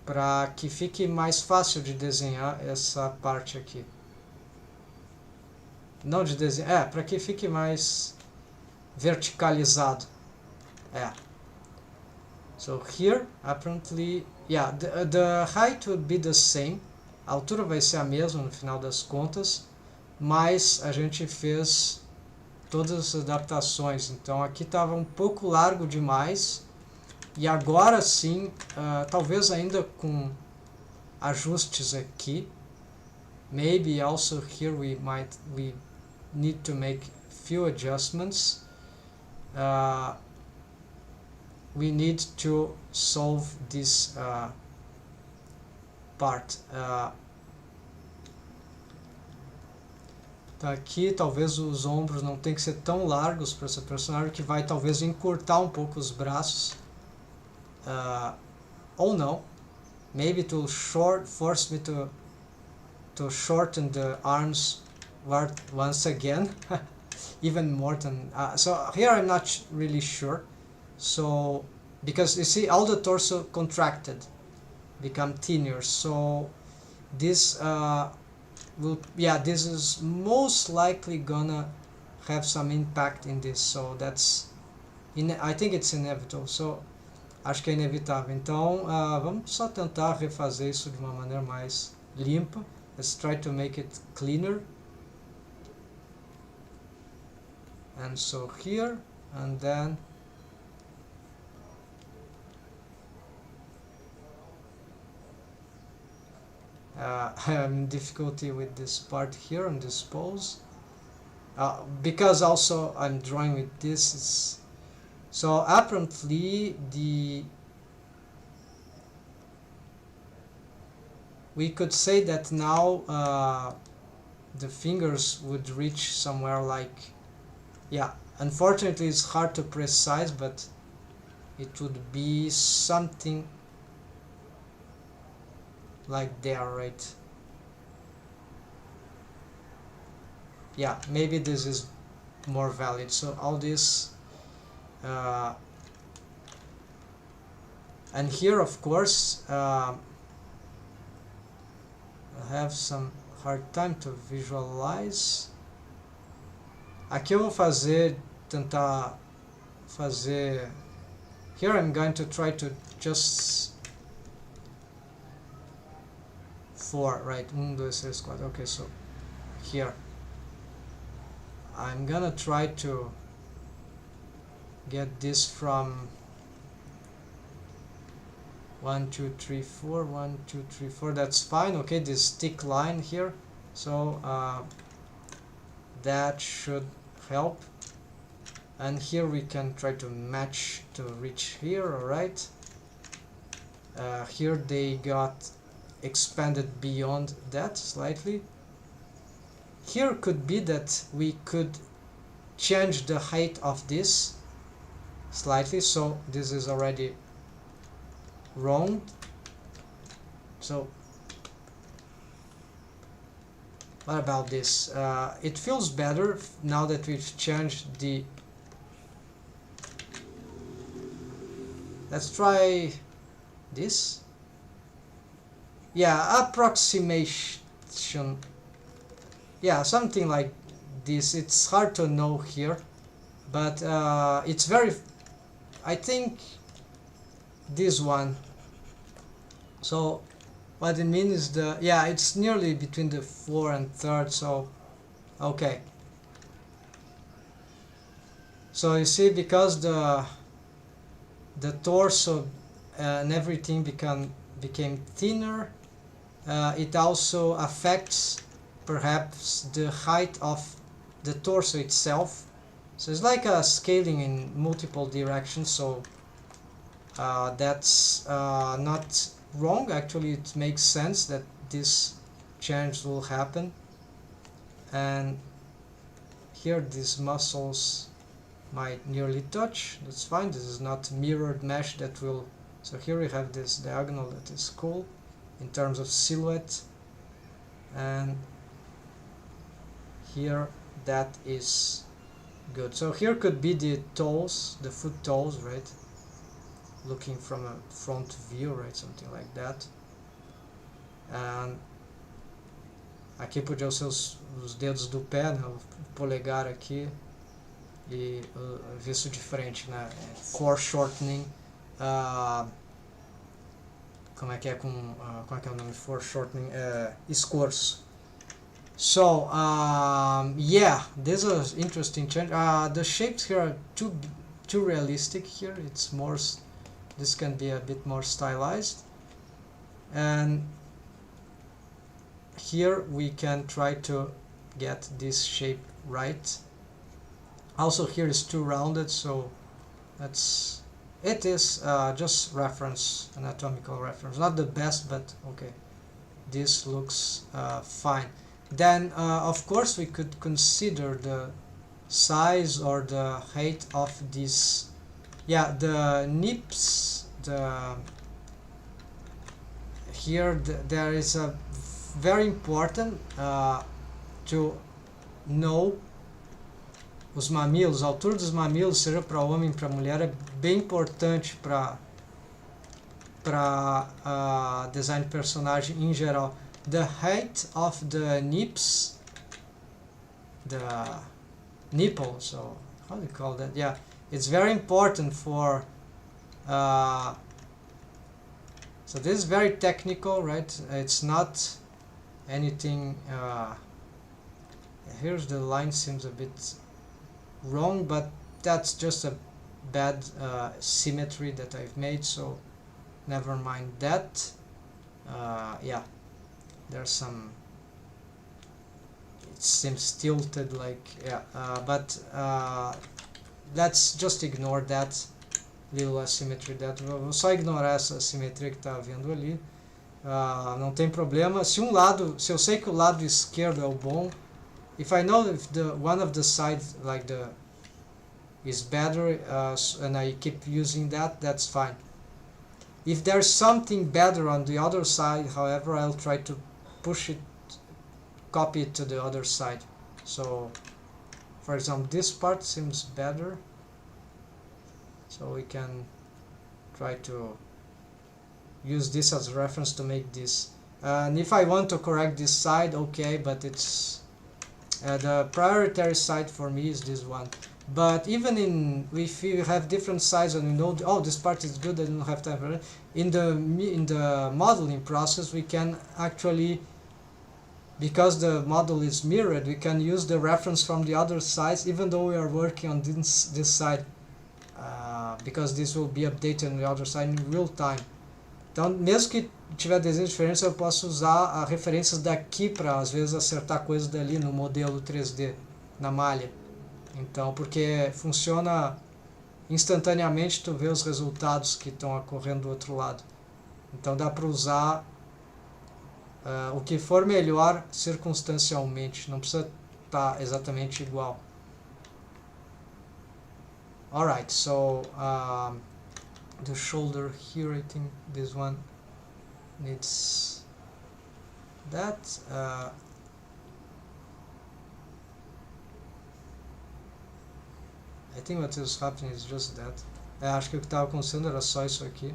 para que fique mais fácil de desenhar essa parte aqui. Não de desenhar, para que fique mais verticalizado. So here, apparently, yeah, the height would be the same. A altura vai ser a mesma no final das contas, mas a gente fez todas as adaptações. Então aqui estava um pouco largo demais, e agora sim, talvez ainda com ajustes aqui. Maybe also here we need to make few adjustments. We need to solve this part. Então aqui talvez os ombros não tem que ser tão largos para essa personagem, que vai talvez encurtar um pouco os braços. Ou não. Maybe it will force me to shorten the arms once again. Even more than... so here I'm not really sure. So, because you see all the torso contracted, become thinner, so this this is most likely gonna have some impact in this, so that's I think it's inevitable, so acho que é inevitável. Então vamos só tentar refazer isso de uma maneira mais limpa. Let's try to make it cleaner. And so here, and then I have difficulty with this part here on this pose, because also I'm drawing with this. So apparently we could say that now the fingers would reach somewhere like, unfortunately it's hard to precise, but it would be something like there, right? Yeah, maybe this is more valid. So all this and here of course I have some hard time to visualize. Aqui eu vou tentar fazer, here I'm going to try to just 4, right? 1, 2, 3, 4. Okay, so here I'm gonna try to get this from 1, 2, 3, 4, 1, 2, 3, 4. That's fine. Okay, this thick line here, so that should help. And here we can try to match to reach here. All right. Here they got expanded beyond that slightly. Here could be that we could change the height of this slightly, so this is already wrong. So what about this? It feels better now that we've changed the... Let's try this. Yeah, approximation. Yeah, something like this. It's hard to know here, but it's very... I think this one. So what it means is it's nearly between the 4 and 3rd, so okay. So you see, because the torso and everything became thinner, it also affects perhaps the height of the torso itself. So it's like a scaling in multiple directions, so that's not wrong. Actually, it makes sense that this change will happen. And here these muscles might nearly touch. That's fine. This is not mirrored mesh that will... So here we have this diagonal that is cool in terms of silhouette, and here that is good. So here could be the toes, the foot toes, right? looking from a front view, right? Something like that. And aqui podiam ser os dedos do pé, né? O polegar aqui e visto de frente, né? Foreshortening. Como é que é como é que é o nome? Foreshortening, escorço. So yeah, this is interesting change. The shapes here are too realistic here. It's more. This can be a bit more stylized, and here we can try to get this shape right. Also, here is too rounded, so it is just reference, anatomical reference. Not the best, but okay. This looks fine. Then, of course, we could consider the size or the height of this. Yeah, the nips. Here there is a very important to know os mamilos, a altura dos mamilos, seja para homem para mulher, é bem importante para design de personagem em geral. The height of the nips, the nipple, so how do you call that? Yeah, it's very important for so this is very technical, right? It's not anything here's the line, seems a bit wrong, but that's just a bad symmetry that I've made, so never mind that. Yeah, there's some, it seems tilted, like, yeah, but let's just ignore that little asymmetry. Vou só ignorar essa simetria que está vendo ali. Não tem problema. Se eu sei que o lado esquerdo é o bom, if I know if one of the sides, like is better, and I keep using that, that's fine. If there's something better on the other side, however, I'll try to push it, copy it to the other side. So, for example, this part seems better, so we can try to use this as a reference to make this. And if I want to correct this side, okay, but it's the priority side for me is this one. But even if you have different sides and you know, oh, this part is good, I don't have time for it. In the modeling process, we can actually, because the model is mirrored, we can use the reference from the other sides, even though we are working on this side, because this will be updated on the other side in real time. Então, mesmo que tiver desenhos diferentes, eu posso usar referências daqui para, às vezes, acertar coisas dali no modelo 3D, na malha. Então, porque funciona instantaneamente, tu vê os resultados que estão ocorrendo do outro lado. Então, dá para usar o que for melhor circunstancialmente, não precisa estar exatamente igual. Alright, so the shoulder here, I think this one needs that. I think what is happening is just that. Acho que o que estava acontecendo era só isso aqui.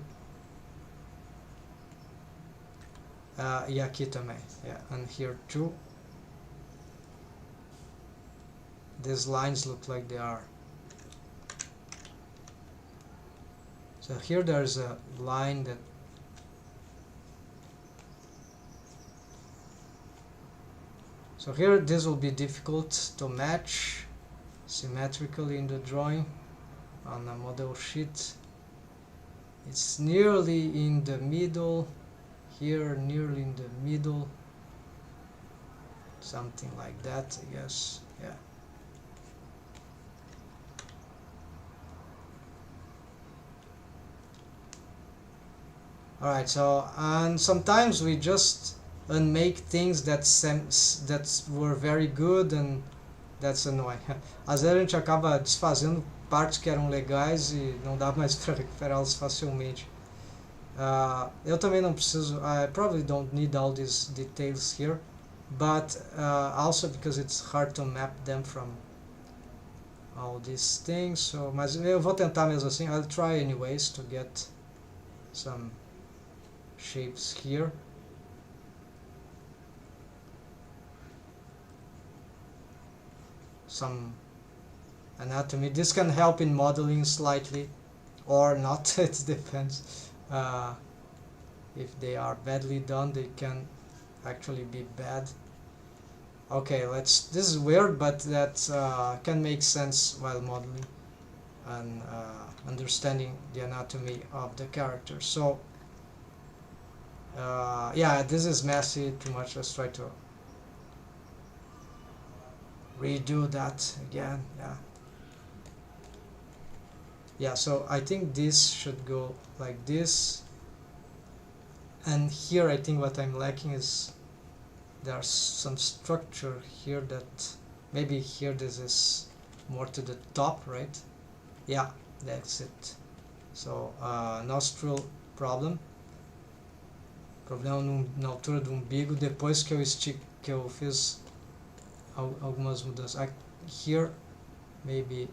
E aqui também. Yeah, and here too. These lines look like they are. So here there's a line that so here this will be difficult to match symmetrically in the drawing on a model sheet. It's nearly in the middle, here nearly in the middle, something like that, I guess. Yeah. Alright, so, and sometimes we just unmake things that were very good, and that's annoying. Às vezes a gente acaba desfazendo partes que eram legais e não dá mais para recuperá-las facilmente. Eu também não preciso, I probably don't need all these details here, but also because it's hard to map them from all these things. So, mas eu vou tentar mesmo assim. I'll try anyways to get some shapes here. Some anatomy. This can help in modeling slightly or not. It depends. If they are badly done, they can actually be bad. Okay, this is weird, but that can make sense while modeling and understanding the anatomy of the character. So yeah, this is messy too much. Let's try to redo that again. Yeah, so I think this should go like this, and here I think what I'm lacking is there's some structure here that maybe here this is more to the top, right? Yeah, that's it. So nostril problem, problema na altura do umbigo depois que eu fiz algumas mudanças. Here maybe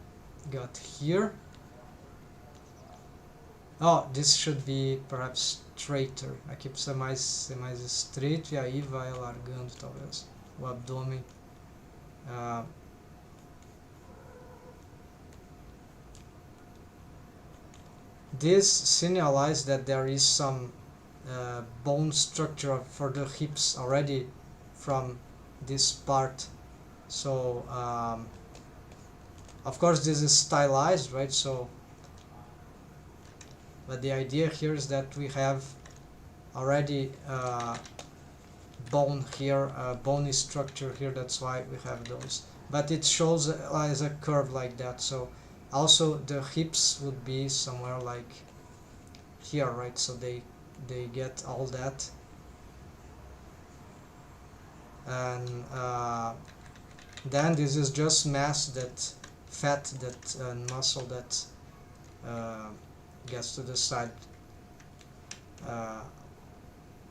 got here. Oh, this should be perhaps straighter. Aqui precisa ser mais estreito e aí vai alargando talvez o abdômen. This signalizes that there is some bone structure for the hips already from this part. So of course this is stylized, right? So but the idea here is that we have already bone here, bony structure here, that's why we have those. But it shows as a curve like that, so also the hips would be somewhere like here, right? So they get all that. And then this is just mass, that fat, that muscle that gets to the side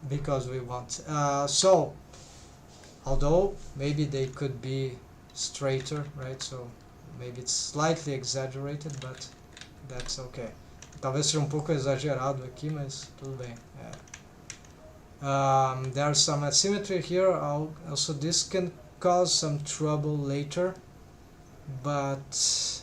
because we want. So although maybe they could be straighter, right? So maybe it's slightly exaggerated, but that's okay. Talvez seja pouco exagerado aqui, mas tudo bem. There's some asymmetry here. Also this can cause some trouble later, but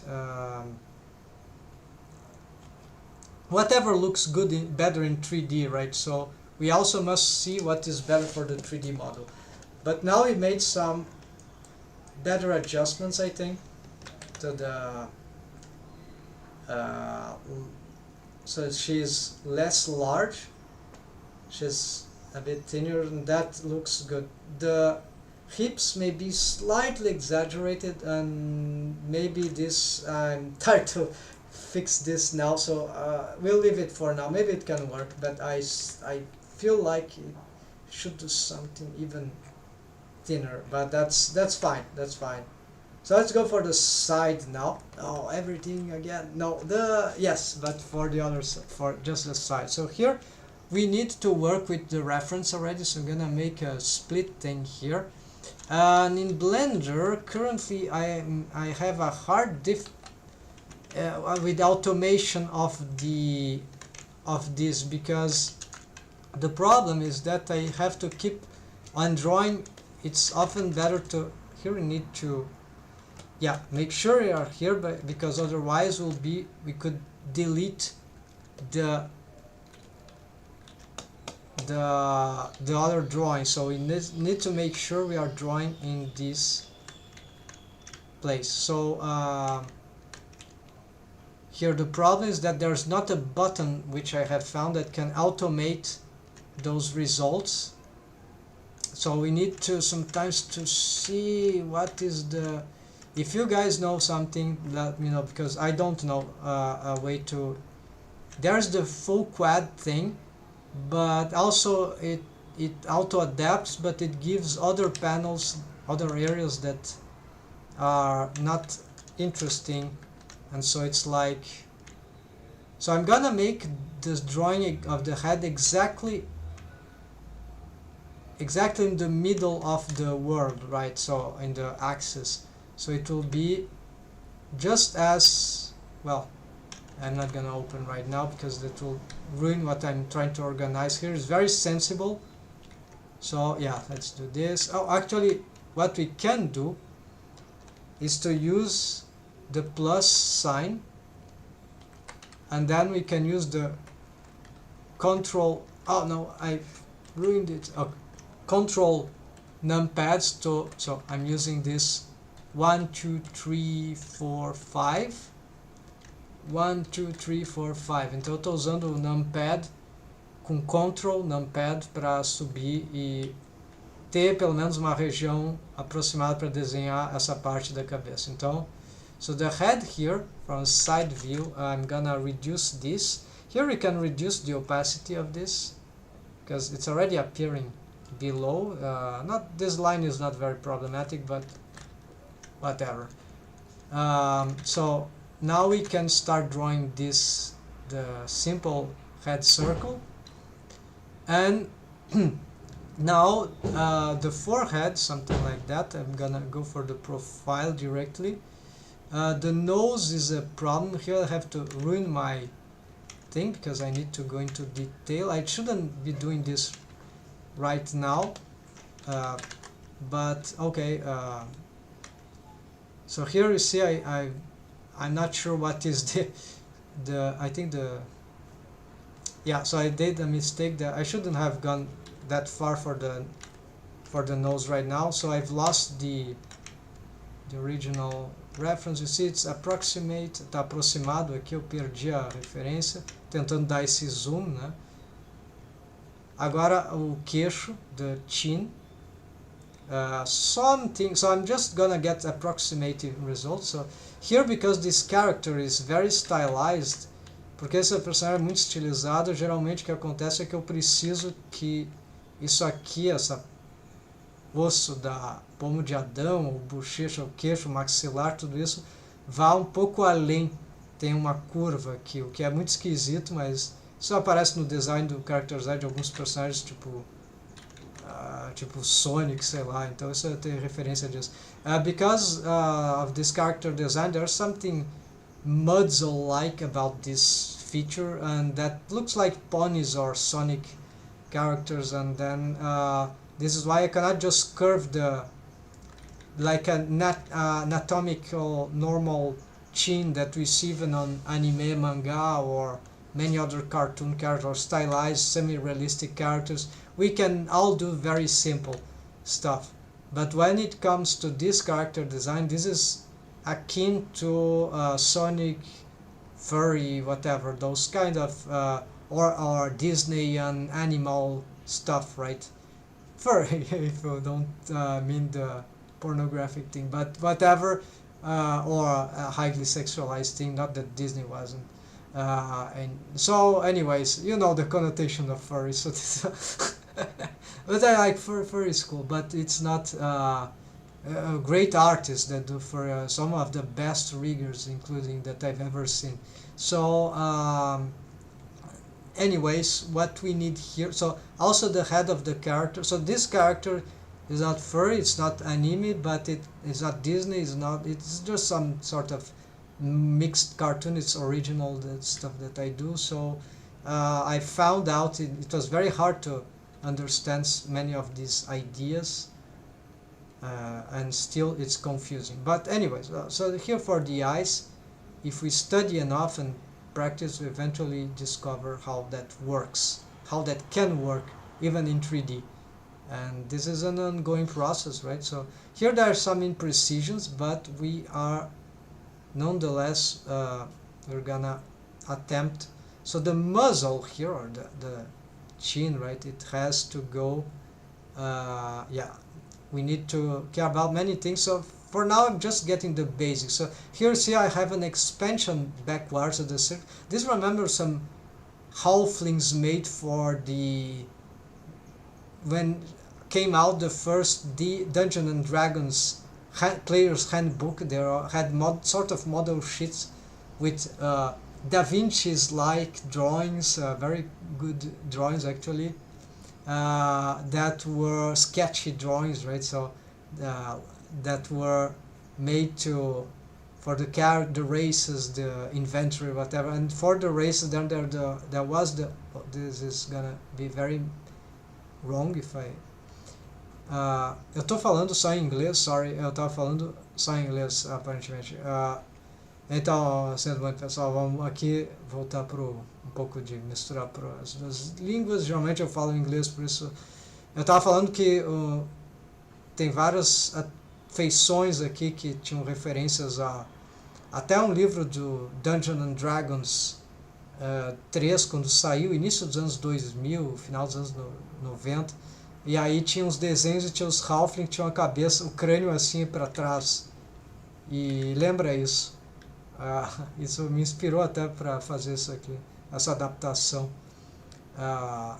whatever looks good better in 3D, right? So we also must see what is better for the 3D model. But now we made some better adjustments, I think, to the so she's less large, she's a bit thinner, and that looks good. The hips may be slightly exaggerated, and maybe this, I'm tired to fix this now, so we'll leave it for now. Maybe it can work, but I feel like it should do something even thinner, but that's fine, that's fine. So let's go for the side now. Oh, everything again. No, yes, but for the others, for just the side. So here we need to work with the reference already, so I'm gonna make a split thing here. And in Blender currently I have a hard with automation of this, because the problem is that I have to keep on drawing. It's often better to, here we need to, yeah, make sure you are here, but because otherwise we could delete the other drawing. So we need to make sure we are drawing in this place. So here the problem is that there's not a button which I have found that can automate those results. So we need to sometimes to see what is the, if you guys know something, let me know, because I don't know a way to, there's the full quad thing, but also it auto adapts, but it gives other panels, other areas that are not interesting. And so it's like, so I'm gonna make this drawing of the head exactly in the middle of the world, right? So in the axis, so it will be just as well. I'm not gonna open right now because that will ruin what I'm trying to organize here. It's very sensible. So yeah, let's do this. Oh, actually, what we can do is to use the plus sign, and then we can use the control. Oh no, I ruined it. Oh, control numpads to. So I'm using this 1, 2, 3, 4, 5. 1, 2, 3, 4, 5. Então eu estou usando o numpad com control numpad para subir e ter pelo menos uma região aproximada para desenhar essa parte da cabeça. Então, so the head here from side view, I'm gonna reduce this. Here we can reduce the opacity of this because it's already appearing below. Not this line is not very problematic, but whatever. So now we can start drawing this, the simple head circle, and now the forehead, something like that. I'm gonna go for the profile directly. The nose is a problem here. I have to ruin my thing because I need to go into detail. I shouldn't be doing this right now, but okay. So here you see I'm not sure what is the I think the, yeah, so I did a mistake that I shouldn't have gone that far for the nose right now, so I've lost the original reference. You see it's approximate, está aproximado aqui, eu perdi a referência tentando dar esse zoom, né? Agora o queixo, the chin, something, so I'm just gonna get approximative results. So here, because this character is very stylized, porque esse personagem é muito estilizado, geralmente o que acontece é que eu preciso que isso aqui, essa osso da pomo de Adão, o bochecha, o queixo, o maxilar, tudo isso vá um pouco além, tem uma curva aqui, o que é muito esquisito, mas isso aparece no design do character design de alguns personagens, tipo Sonic, sei lá, então isso tem referência disso. Because of this character design, there's something Mudsel-like about this feature, and that looks like ponies or Sonic characters, and then this is why I cannot just curve the, like a anatomical normal chin that we see even on anime, manga, or many other cartoon characters, or stylized semi-realistic characters. We can all do very simple stuff, but when it comes to this character design, this is akin to Sonic, furry, whatever, those kind of or Disney and animal stuff, right? Furry, if you don't mean the pornographic thing, but whatever, or a highly sexualized thing, not that Disney wasn't. And so anyways, you know the connotation of furry, so this but I like furry is cool, but it's not great artists that do for some of the best riggers, including that I've ever seen. So anyways, what we need here, so also the head of the character, so this character is not furry, it's not anime, but it is not Disney, it's just some sort of mixed cartoon. It's original, that stuff that I do. So I found out it was very hard to understand many of these ideas, and still it's confusing. But anyways, so here for the eyes, if we study enough and practice, we eventually discover how that works, how that can work even in 3D. And this is an ongoing process, right? So here there are some imprecisions, but we are nonetheless we're gonna attempt. So the muzzle here, or the chin, right, it has to go, yeah, we need to care about many things. So for now I'm just getting the basics. So here, see, I have an expansion backwards of the circle. This remembers some halflings made for the, when came out the first Dungeons and Dragons player's handbook. There had sort of model sheets with Da Vinci's like drawings, very good drawings actually, that were sketchy drawings, right? So that were made for the the races, the inventory, whatever. And for the races, then there was the, this is gonna be very wrong if I eu tô falando só em inglês, sorry, eu tava falando só em inglês aparentemente. Então, sendo muito pessoal, vamos aqui voltar pro um pouco de misturar para as duas línguas. Geralmente eu falo inglês, por isso eu tava falando que tem várias feições aqui que tinham referências a até um livro do Dungeons and Dragons 3, quando saiu, início dos anos 2000, final dos anos 90, e aí tinha os desenhos e tinha os Halfling, tinham a cabeça, o crânio assim para trás, e lembra isso. Isso me inspirou até para fazer isso aqui, essa adaptação.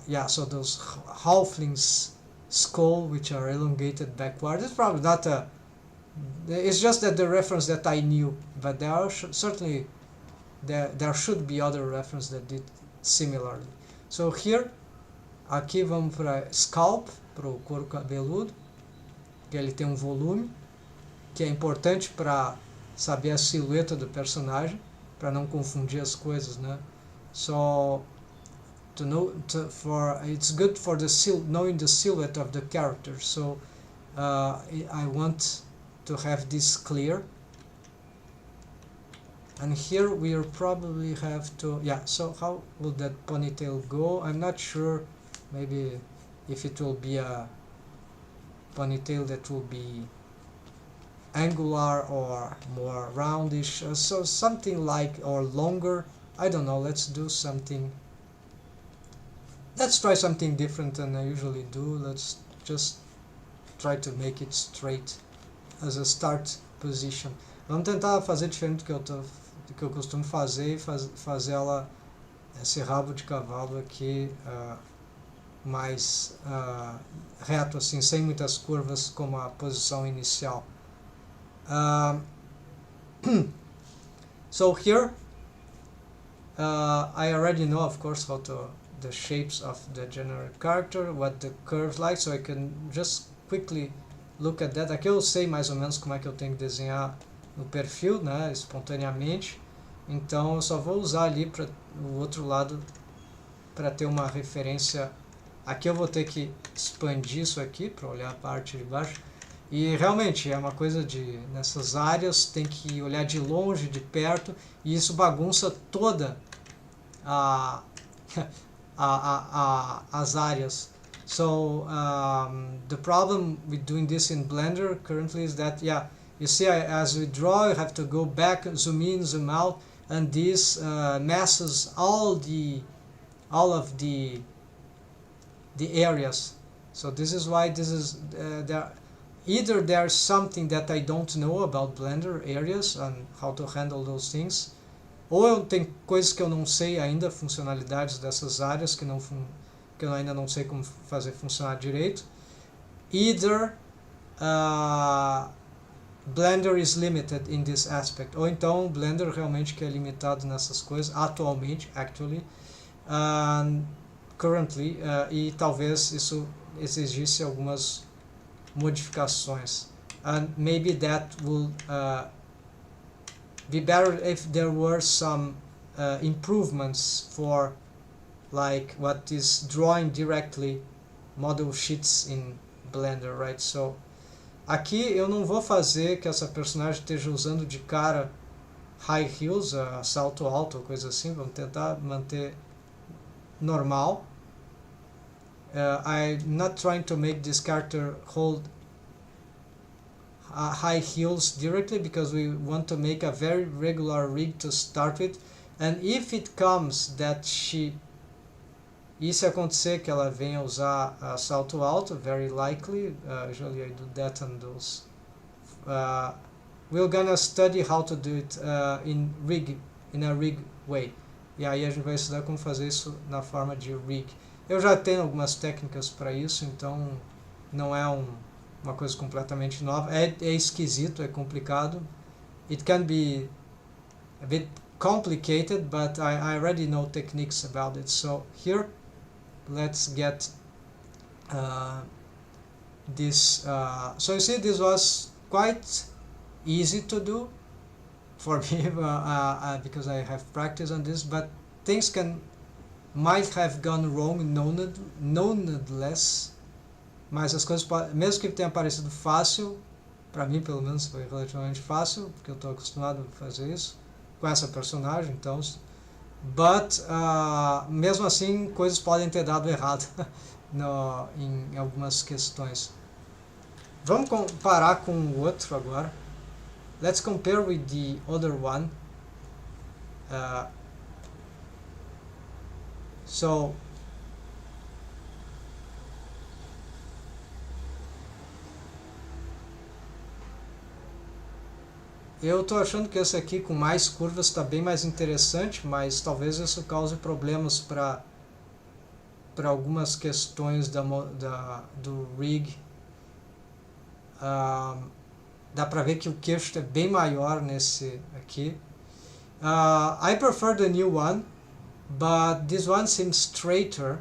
Yeah, so those Halflings skull which are elongated backwards, it's probably not a, it's just that the reference that I knew, but there are certainly there should be other reference that did similarly. So here, aqui vamos para scalp, para o couro cabeludo, que ele tem um volume, que é importante para saber a silhueta do personagem, para não confundir as coisas, né? So to know, it's good for the knowing the silhouette of the character. So I want to have this clear. And here we'll probably have to, yeah, so how will that ponytail go? I'm not sure, maybe if it will be a ponytail that will be angular or more roundish, so something like, or longer, I don't know, let's do something, let's try something different than I usually do. Let's just try to make it straight as a start position. Vamos tentar fazer diferente do que eu costumo fazer e fazer ela, esse rabo de cavalo aqui mais reto, assim, sem muitas curvas como a posição inicial. So here I already know, of course, how to the shapes of the generic character, what the curves like, so I can just quickly look at that. Aqui eu sei mais ou menos como é que eu tenho que desenhar no perfil, né, espontaneamente. Então eu só vou usar ali para o outro lado para ter uma referência. Aqui eu vou ter que expandir isso aqui para olhar a parte de baixo. E realmente é uma coisa de, nessas áreas tem que olhar de longe, de perto, e isso bagunça toda as áreas. So the problem with doing this in Blender currently is that, yeah, you see, as we draw, you have to go back, zoom in, zoom out, and this messes all of the areas. So this is why this is either there's something that I don't know about Blender areas and how to handle those things, ou tem coisas que eu não sei ainda, funcionalidades dessas áreas que eu ainda não sei como fazer funcionar direito. Either Blender is limited in this aspect, ou então Blender realmente que é limitado nessas coisas atualmente, actually, currently, e talvez isso exigisse algumas modificações. And maybe that will be better if there were some improvements for like what is drawing directly model sheets in Blender, right? So aqui eu não vou fazer que essa personagem esteja usando de cara high heels, salto alto ou coisa assim. Vamos tentar manter normal. I'm not trying to make this character hold high heels directly because we want to make a very regular rig to start with. And if it comes that e se acontecer que ela venha usar salto alto, very likely, usually I do that on those. We're gonna study how to do it in a rig way. E aí a gente vai estudar como fazer isso na forma de rig. Eu já tenho algumas técnicas para isso, então não é uma coisa completamente nova. É esquisito, é complicado. It can be a bit complicated, but I already know techniques about it. So here, let's get this. So you see, this was quite easy to do for me because I have practice on this, but things might have gone wrong nonetheless, mas as coisas, mesmo que tenha parecido fácil, para mim pelo menos foi relativamente fácil, porque eu estou acostumado a fazer isso com essa personagem, então, but mesmo assim coisas podem ter dado errado em algumas questões. Vamos comparar com o outro agora. Let's compare with the other one. So eu estou achando que esse aqui com mais curvas está bem mais interessante, mas talvez isso cause problemas para algumas questões do rig. Dá para ver que o queixo é bem maior nesse aqui. I prefer the new one, but this one seems straighter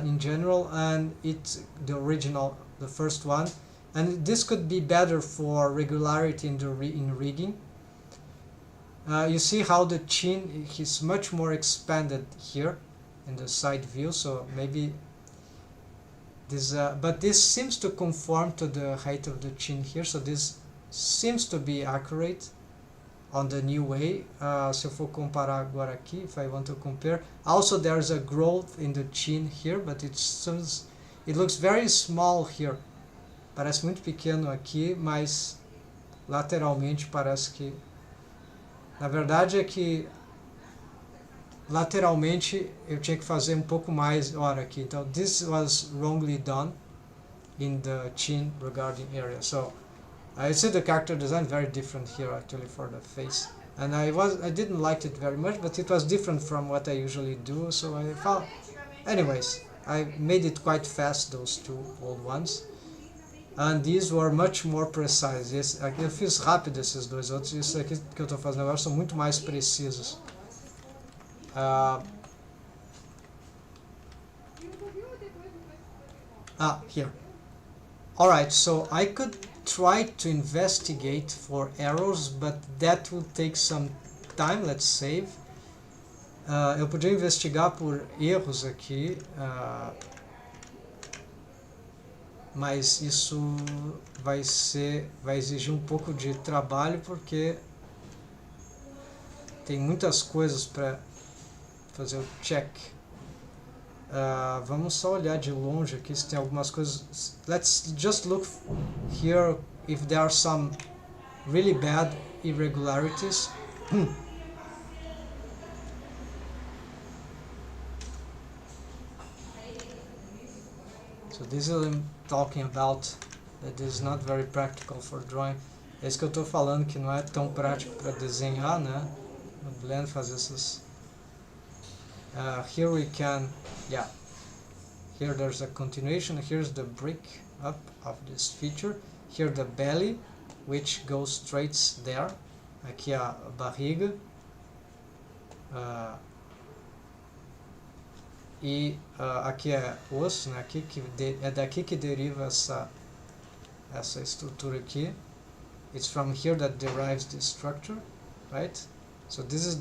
in general, and it's the original, the first one. And this could be better for regularity in rigging. You see how the chin is much more expanded here in the side view, so maybe this, but this seems to conform to the height of the chin here, so this seems to be accurate on the new way. Se eu for comparar agora aqui, if I want to compare, also there's a growth in the chin here, but it looks very small here. Parece muito pequeno aqui, mas lateralmente parece que... Na verdade é que lateralmente eu tinha que fazer um pouco mais hora aqui. Então, this was wrongly done in the chin regarding area. So, I see the character design very different here actually for the face. And I didn't like it very much, but it was different from what I usually do. So I found... Anyways, I made it quite fast, those two old ones. And these were much more precise. Aqui eu fiz rápido esses dois outros, e isso aqui que eu estou fazendo agora são muito mais precisos. Here. Alright, so I could try to investigate for errors, but that will take some time. Let's save. Eu podia investigar por erros aqui, mas isso vai exigir um pouco de trabalho, porque tem muitas coisas para fazer o check. Vamos só olhar de longe aqui se tem algumas coisas. Let's just look here if there are some really bad irregularities. So this is what I'm talking about, that is not very practical for drawing. É isso que eu estou falando, que não é tão prático para desenhar, né? No Blend fazer essas... here we can, here there's a continuation. Here's the brick up of this feature. Here the belly, which goes straight there. Aqui a barriga. E aqui é osso, né? Aqui é daqui que deriva essa estrutura aqui. It's from here that derives this structure, right? So this is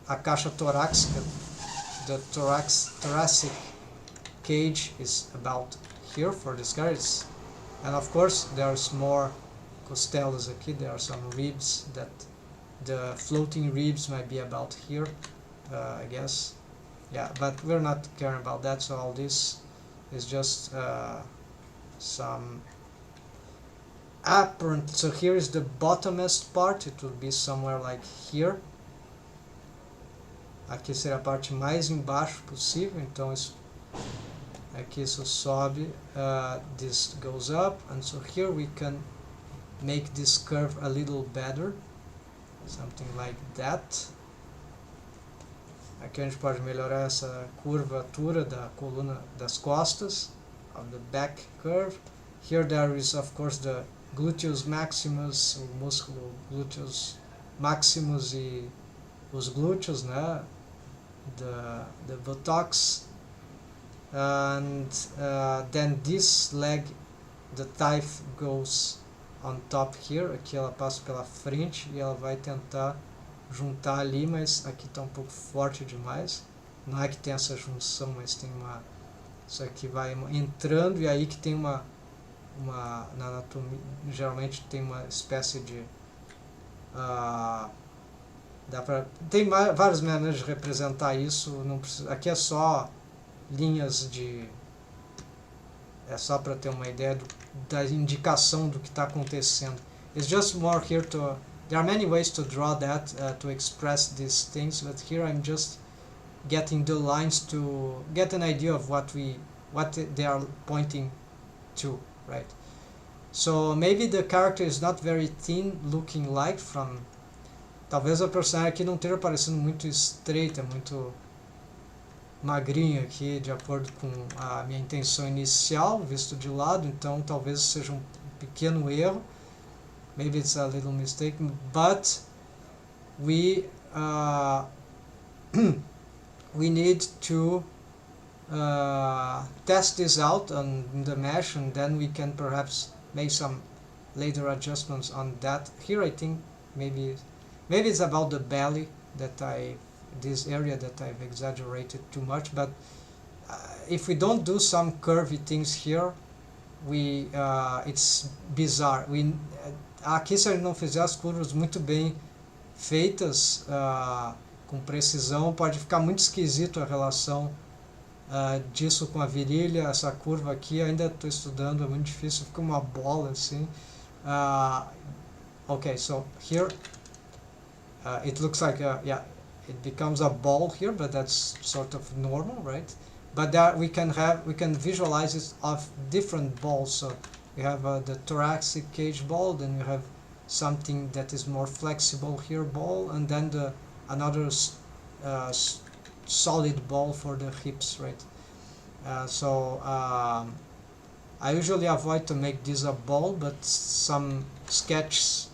a caixa torácica. The thoracic cage is about here for this guy. And of course there's more costellas aqui. There are some ribs that the floating ribs might be about here, I guess. Yeah, but we're not caring about that, so all this is just some apparent. So here is the bottomest part. It will be somewhere like here. Aqui será a parte mais embaixo possível, então aqui isso sobe, this goes up, and so here we can make this curve a little better, something like that. Aqui a gente pode melhorar essa curvatura da coluna das costas, of the back curve. Here there is of course the gluteus maximus, o músculo gluteus maximus e os glúteos, né? The buttocks, and then this leg, the thigh goes on top here, aqui ela passa pela frente e ela vai tentar juntar ali, mas aqui está um pouco forte demais. Não é que tem essa junção, mas tem uma... Isso aqui vai entrando e aí que tem uma na anatomia, geralmente tem uma espécie de... tem várias maneiras de representar isso, não precisa, aqui é só linhas de... É só para ter uma ideia da indicação do que está acontecendo. It's just more here to... There are many ways to draw that, to express these things, but here I'm just getting the lines to get an idea of what they are pointing to, right? So maybe the character is not very thin looking like from... Talvez a personagem aqui não esteja parecendo muito estreita, muito magrinha aqui, de acordo com a minha intenção inicial, visto de lado, então talvez seja um pequeno erro. Maybe it's a little mistake, but we we need to test this out on the mesh, and then we can perhaps make some later adjustments on that. Here I think maybe it's about the belly that this area that I've exaggerated too much, but if we don't do some curvy things here, it's bizarre. Aqui, se a gente não fizer as curvas muito bem feitas, com precisão, pode ficar muito esquisito a relação disso com a virilha. Essa curva aqui ainda estou estudando, é muito difícil, fica uma bola assim. Okay, so here it looks like it becomes a ball here, but that's sort of normal, right? But we can visualize it of different balls. So we have the thoracic cage ball, then we have something that is more flexible here ball, and then another solid ball for the hips, right? I usually avoid to make this a ball, but some sketch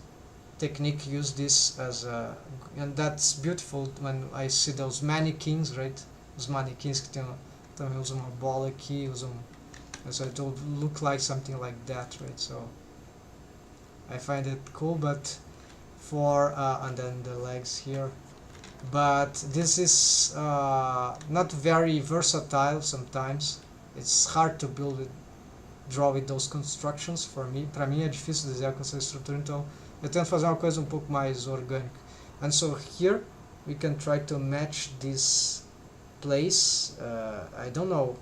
technique use this as a, and that's beautiful when I see those mannequins, right? Os manequins que também usam uma bola aqui, so it will look like something like that, right? So I find it cool, but and then the legs here, but this is not very versatile. Sometimes it's hard to draw with those constructions for me. Para mim é difícil desenhar com essa estrutura, então eu tento fazer uma coisa um pouco mais orgânica. And so here we can try to match this place. I don't know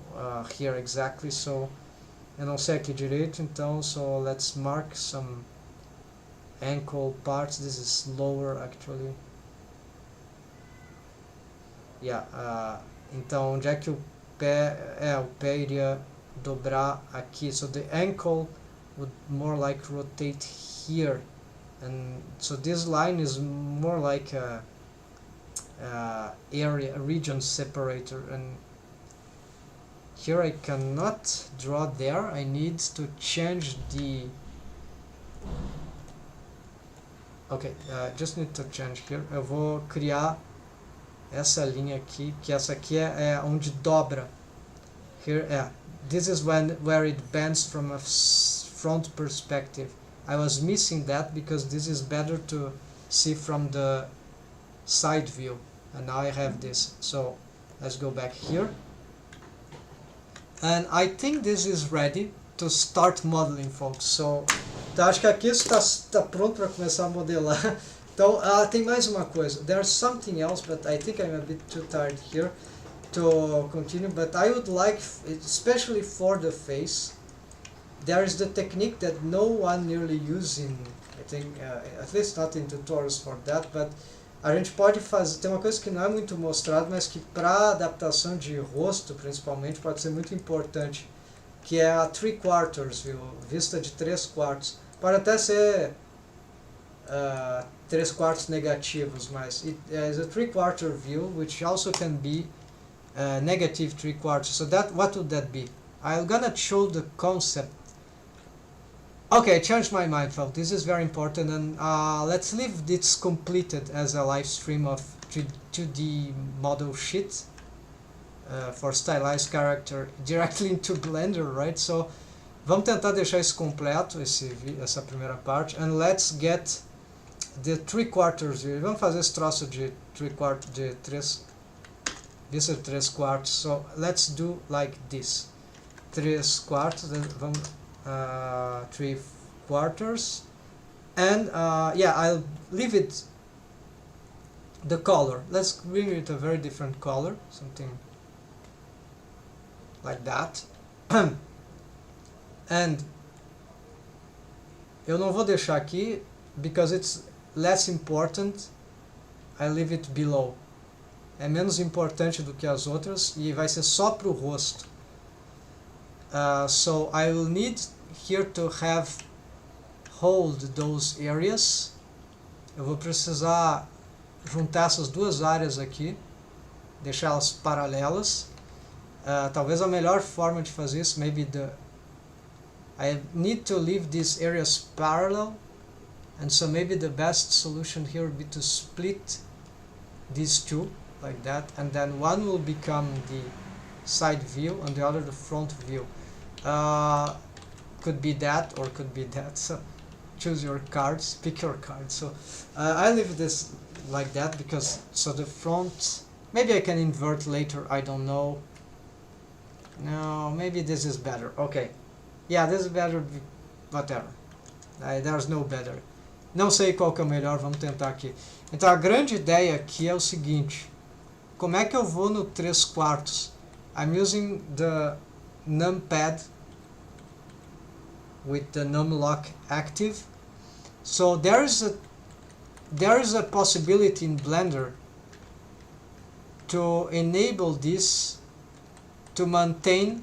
here exactly, so eu não sei aqui direito, então so let's mark some ankle parts. This is lower actually. Yeah, então onde é que o pé iria dobrar aqui? So the ankle would more like rotate here, and so this line is more like a region separator, and here I cannot draw there. I need to change the... Okay, just need to change here. Eu vou criar essa linha aqui, que essa aqui é onde dobra. Here, this is where it bends from a front perspective. I was missing that because this is better to see from the side view, and now I have this. So let's go back here, and I think this is ready to start modeling, folks. So então, acho que aqui está pronto para começar a modelar. Então tem mais uma coisa. There's something else, but I think I'm a bit too tired here to continue. But I would like, especially for the face, there is the technique that no one nearly uses in, I think, at least not in tutorials for that, but a gente pode fazer, tem uma coisa que não é muito mostrado, mas que para adaptação de rosto, principalmente, pode ser muito importante, que é a 3/4 view, vista de 3/4. Pode até ser 3/4 negativos, mas it is a 3/4 view, which also can be negative 3/4. So what would that be? I'm gonna show the concept. Okay, I changed my mind, folks. This is very important, and let's leave this completed as a live stream of 2D model sheet for stylized character directly into Blender, right? So Vamos tentar deixar isso completo, essa primeira parte. And let's get the 3/4 view. Vamos fazer esse troço de 3/4, de 3, isso é 3/4. So let's do like this. 3/4, vamos 3/4, and yeah, I'll leave it the color. Let's bring it a very different color, something like that. And eu não vou deixar aqui because it's less important. I leave it below. É menos importante do que as outras e vai ser só para o rosto. So I will need here to have hold those areas. Eu vou precisar juntar essas duas áreas aqui, deixá-las paralelas. Talvez a melhor forma de fazer isso, I need to leave these areas parallel, and so maybe the best solution here would be to split these two like that, and then one will become the side view and the other the front view. Could be that or could be that, so choose your cards, pick your card. So I leave this like that because so the front, maybe I can invert later, I don't know. No, maybe this is better. Okay, yeah, this is better, whatever. There's no better. Não sei qual que é o melhor, vamos tentar aqui. Então a grande ideia aqui é o seguinte: como é que eu vou no 3/4? I'm using the numpad with the numlock active. So there is a possibility in Blender to enable this to maintain,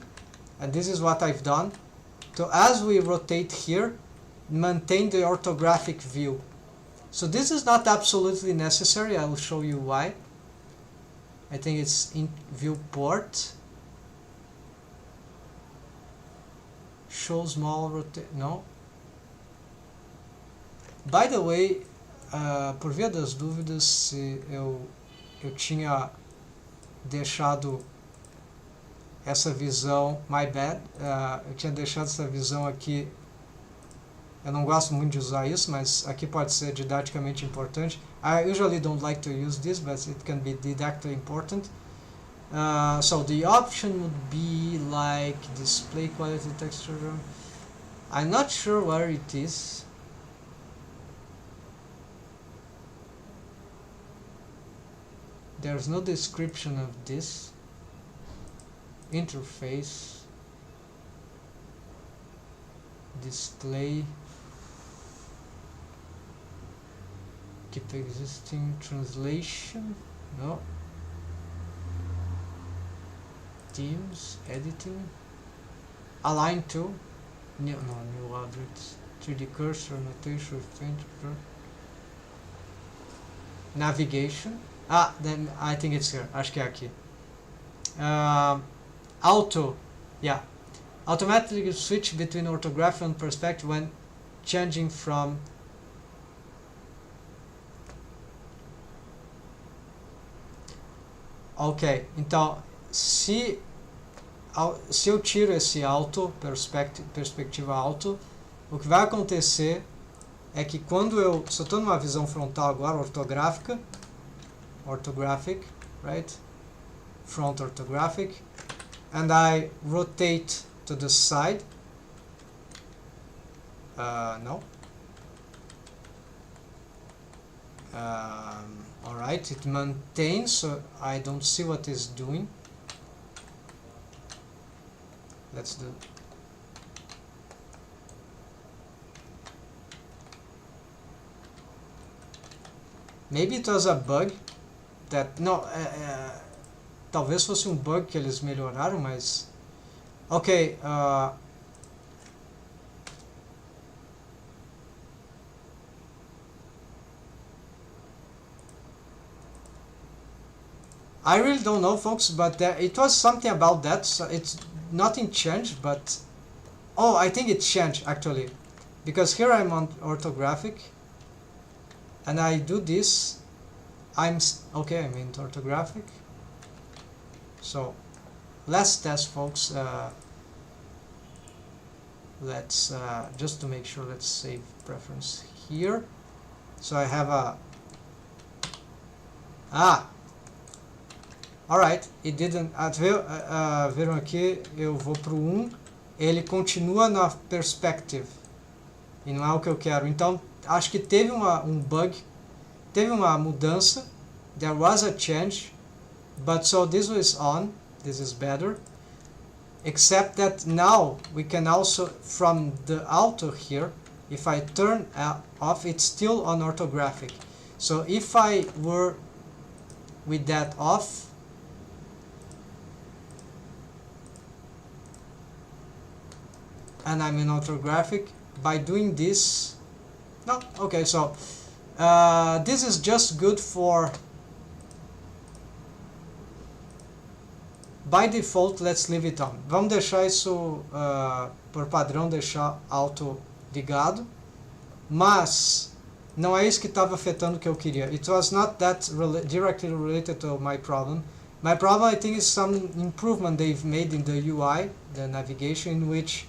and this is what I've done, so as we rotate here, maintain the orthographic view. So this is not absolutely necessary, I will show you why. I think it's in viewport, show small rotate, no. By the way, por via das dúvidas, se eu tinha deixado essa visão, my bad, eu tinha deixado essa visão aqui, eu não gosto muito de usar isso, mas aqui pode ser didaticamente importante. I usually don't like to use this, but it can be didactically important. So the option would be like display quality texture. I'm not sure where it is. There's no description of this. Interface, display, keep existing, translation, no, themes, editing, align to, new objects, 3D cursor, notation, navigation. Then I think it's here. Acho que é aqui. Auto, yeah, automatically switch between orthography and perspective when changing from ok, então se eu tiro esse auto, perspectiva auto, o que vai acontecer é que quando se eu estou numa visão frontal agora, orthographic, right, front orthographic, and I rotate to the side, no, alright, it maintains, so I don't see what it's doing. Let's do, maybe it was a bug that, no, talvez fosse bug que eles melhoraram, mas ok, I really don't know, folks, but it was something about that, so it's nothing changed, but oh, I think it changed actually, because here I'm on orthographic and I do this, I'm in orthographic. So let's test, folks. let's just to make sure, let's save preference here. So I have a alright, it didn't. Viram aqui, eu vou pro 1, ele continua na perspective e não é o que eu quero. Então acho que teve um bug, teve uma mudança. There was a change, but so this was on. This is better. Except that now we can also, from the auto here, if I turn off, it's still on orthographic. So if I were with that off, and I'm in orthographic, by doing this, no, okay, so this is just good for, by default, let's leave it on. Vamos deixar isso, por padrão, deixar auto ligado, mas não é isso que estava afetando o que eu queria. It was not that directly related to my problem. My problem, I think, is some improvement they've made in the UI, the navigation, in which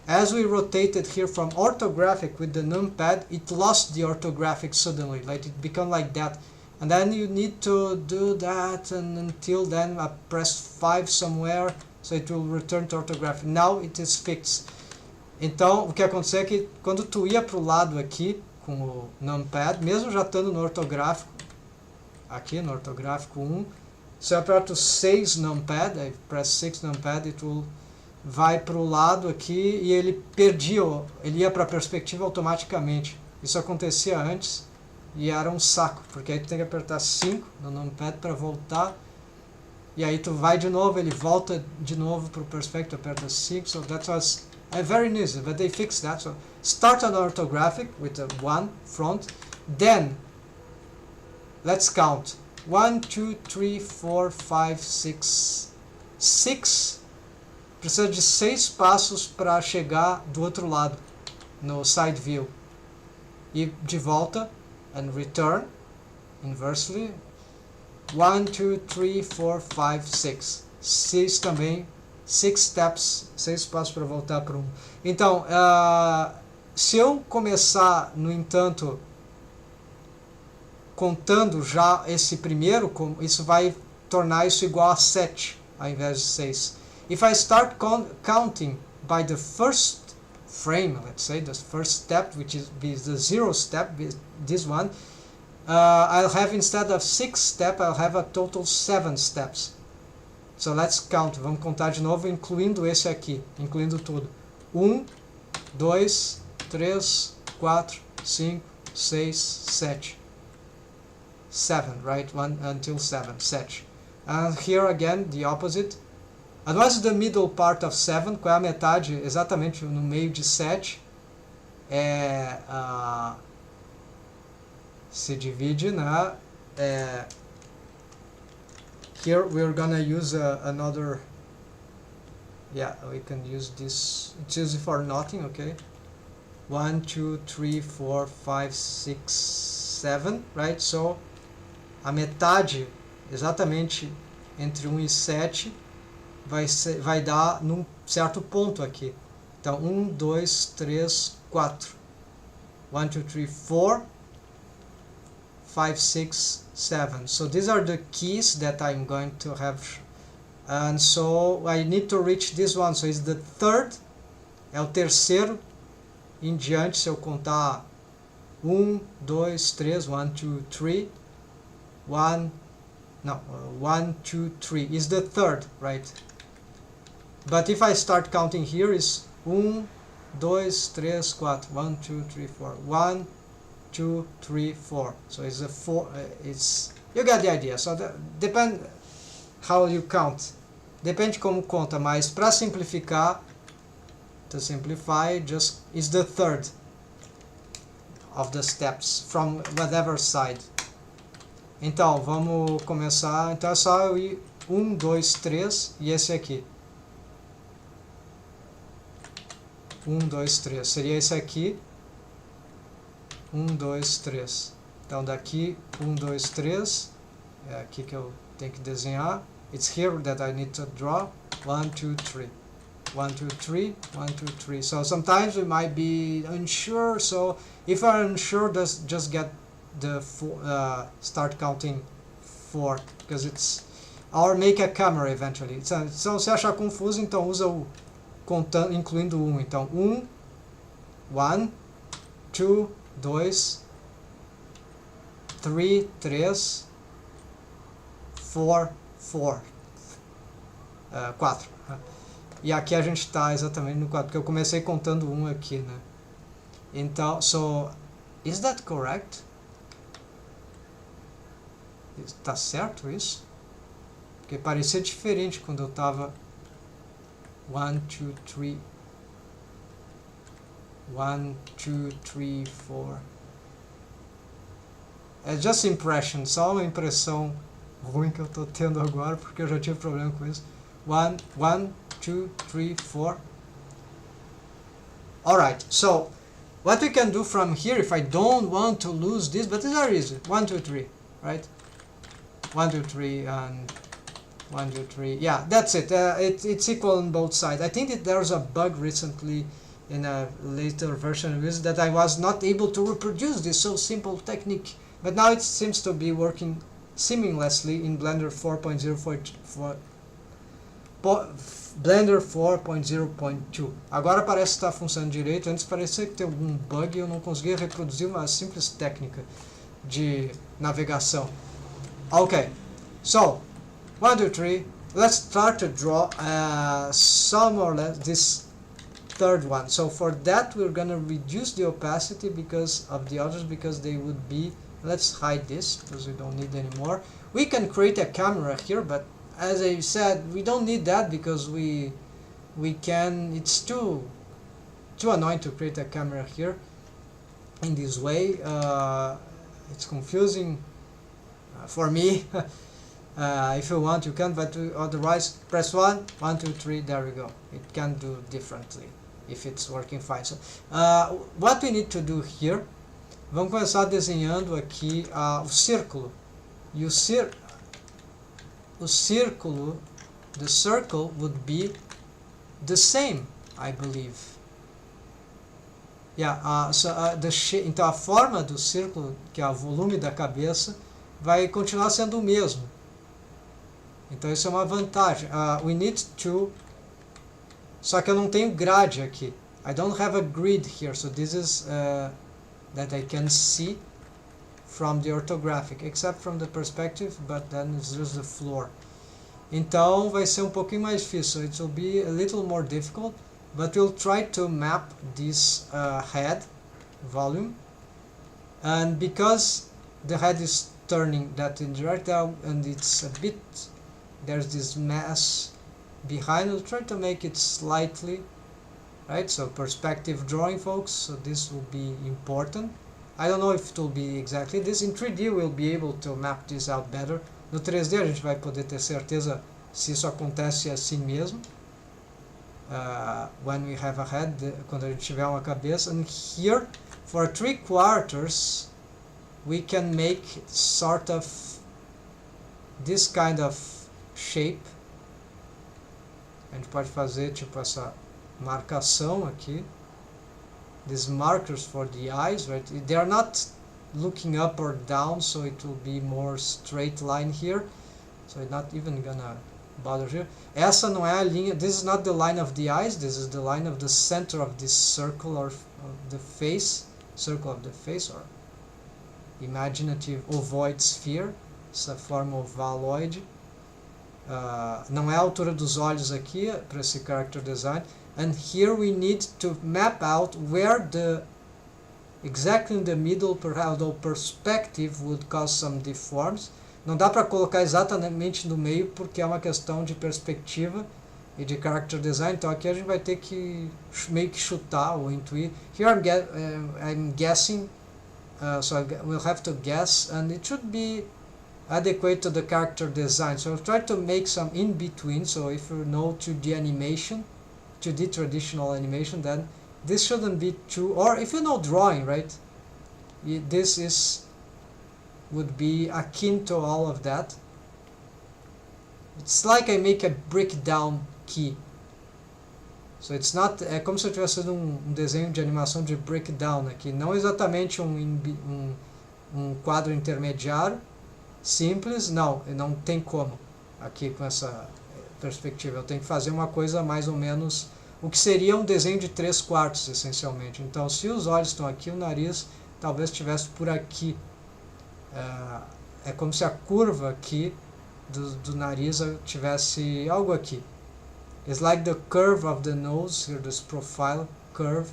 as we rotated here from orthographic with the numpad, it lost the orthographic suddenly, like it became like that. And then you need to do that, and until then I press 5 somewhere, so it will return to orthographic. Now it is fixed. Então, o que aconteceu é que quando tu ia para o lado aqui, com o numpad, mesmo já estando no ortográfico, aqui no ortográfico 1, se eu aperto 6 numpad, I press 6 numpad, it will vai para o lado aqui e ele perdia, ele ia para a perspectiva automaticamente. Isso acontecia antes e era um saco, porque aí tu tem que apertar 5 no numpad para voltar, e aí tu vai de novo, ele volta de novo para o perspective, aperta 5, so that was very easy, but they fixed that. So start on orthographic with a 1 front, then let's count 1, 2, 3, 4, 5, 6, 6. Precisa de 6 passos para chegar do outro lado, no side view. E de volta, and return, inversely. 1, 2, 3, 4, 5, 6. 6 também, 6 steps, 6 passos para voltar para 1. Então, se eu começar, no entanto, contando já esse primeiro, isso vai tornar isso igual a 7, ao invés de 6. If I start counting by the first frame, let's say, the first step, which is the 0 step, this one, I'll have, instead of 6 steps, I'll have a total 7 steps. So let's count, vamos contar de novo, incluindo esse aqui, incluindo tudo. 1, 2, 3, 4, 5, 6, 7. 7, right? 1 until 7, 7. And here again, the opposite. And what's the middle part of 7? Qual é a metade exatamente no meio de 7? Se divide na... here we're gonna use another... Yeah, we can use this. It's used for nothing, okay? 1, 2, 3, 4, 5, 6, 7, right? So, a metade, exatamente entre 1 e 7, vai dar num certo ponto aqui. Então, 1, 2, 3, 4. 1, 2, 3, 4, 5, 6, 7. So these are the keys that I'm going to have. And so I need to reach this one. So it's the third. É o terceiro em diante, se eu contar 1, 2, 3, 1, 2, 3. 1, 2, 3 is the third, right? But if I start counting here, is 1, 2, 3, 4. 1, 2, 3, 4. 1, 2, 3, 4. So it's a 4. It's, you get the idea. So depend how you count. Depende como conta, mas para simplificar, to simplify, just is the third of the steps from whatever side. Então, vamos começar. Então é só eu ir 1, 2, 3 e esse aqui. 1, 2, 3. Seria esse aqui. 1, 2, 3. Então daqui 1, 2, 3. É aqui que eu tenho que desenhar. It's here that I need to draw. 1, 2, 3. 1, 2, 3, 1, 2, 3. So sometimes we might be unsure. So if we're unsure, just get the start counting 4, because it's or make a camera eventually. So se achar confuso, então usa o contando, incluindo 1. Então 1, 2, 2, 3, 3, 4, 4, 4. E aqui a gente está exatamente no 4, porque eu comecei contando 1 aqui, né? Então, so, is that correct? Está certo isso? Porque parecia diferente quando eu estava 1, 2, 3, 1, 2, 3, 4. É just impression, só uma impressão ruim que eu estou tendo agora, porque eu já tive problema com isso. 1, 2, 3, 4. Alright, so what we can do from here, if I don't want to lose this, but it's very easy. 1, 2, 3, right? 1, 2, 3, and 1, 2, 3. Yeah, that's it. It's equal on both sides. I think that there's a bug recently in a later version of this that I was not able to reproduce this so simple technique. But now it seems to be working seamlessly in Blender 4.0.4. Blender 4.0.2. Agora parece estar funcionando direito. Antes parecia que tem algum bug e eu não conseguia reproduzir uma simples técnica de navegação. Okay, so 1, 2, 3. Let's start to draw some or less this third one. So for that we're gonna reduce the opacity because of the others, because they would be. Let's hide this because we don't need anymore. We can create a camera here, but as I said, we don't need that because we can. It's too annoying to create a camera here in this way. It's confusing for me. If you want, you can, but otherwise, press 1, 1, 2, 3. There we go. It can do differently if it's working fine. So, what we need to do here. Vamos começar desenhando aqui o círculo. E o círculo, the circle would be the same, I believe. Yeah, então a forma do círculo, que é o volume da cabeça, vai continuar sendo o mesmo. Então isso é uma vantagem. We need to. Só que eu não tenho grade aqui. I don't have a grid here, so this is that I can see from the orthographic, except from the perspective, but then it's just the floor. Então vai ser um pouquinho mais difícil. It will be a little more difficult, but we'll try to map this head volume, and because the head is turning that in direct down and it's a bit, there's this mass behind, we'll try to make it slightly right. So perspective drawing, folks, so this will be important. I don't know if it will be exactly this. In 3D we'll be able to map this out better. No 3D a gente vai poder ter certeza se isso acontece assim mesmo. When we have a head, quando a gente tiver uma cabeça. And here, for 3/4, we can make sort of this kind of shape. A gente pode fazer tipo essa marcação aqui. These markers for the eyes, right? They are not looking up or down, so it will be more straight line here. So it's not even gonna bother here. Essa não é a linha. This is not the line of the eyes. This is the line of the center of this circle or of the face, circle of the face, or imaginative ovoid sphere. Essa forma ovaloide. Não é a altura dos olhos aqui para esse character design. And here we need to map out where exactly in the middle, although perspective would cause some deforms. Não dá para colocar exatamente no meio porque é uma questão de perspectiva e de character design. Então aqui a gente vai ter que meio que chutar ou intuir. Here I'm guessing, so we'll have to guess, and it should be adequate to the character design. So I'll try to make some in between. So if you know 2D animation, 2D traditional animation, then this shouldn't be too, or if you know drawing, right, this would be akin to all of that. It's like I make a breakdown key. So it's not, é como se eu tivesse fazendo um desenho de animação de breakdown aqui, não exatamente um quadro intermediário simples, não tem como aqui com essa perspectiva. Eu tenho que fazer uma coisa mais ou menos, o que seria um desenho de 3/4 essencialmente. Então, se os olhos estão aqui, o nariz talvez estivesse por aqui. É como se a curva aqui do nariz tivesse algo aqui. It's like the curve of the nose, here this profile curve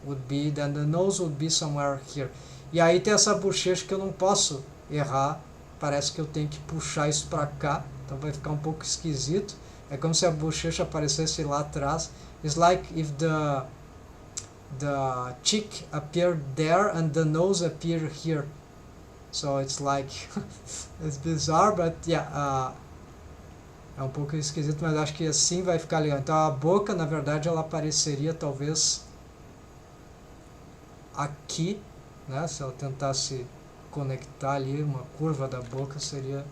would be, then the nose would be somewhere here. E aí tem essa bochecha que eu não posso errar, parece que eu tenho que puxar isso para cá, então vai ficar um pouco esquisito. É como se a bochecha aparecesse lá atrás. It's like if the cheek appeared there and the nose appeared here. So it's like, it's bizarre, but yeah, é um pouco esquisito, mas acho que assim vai ficar legal. Então a boca, na verdade, ela apareceria talvez aqui, né? Se ela tentasse conectar ali, uma curva da boca seria...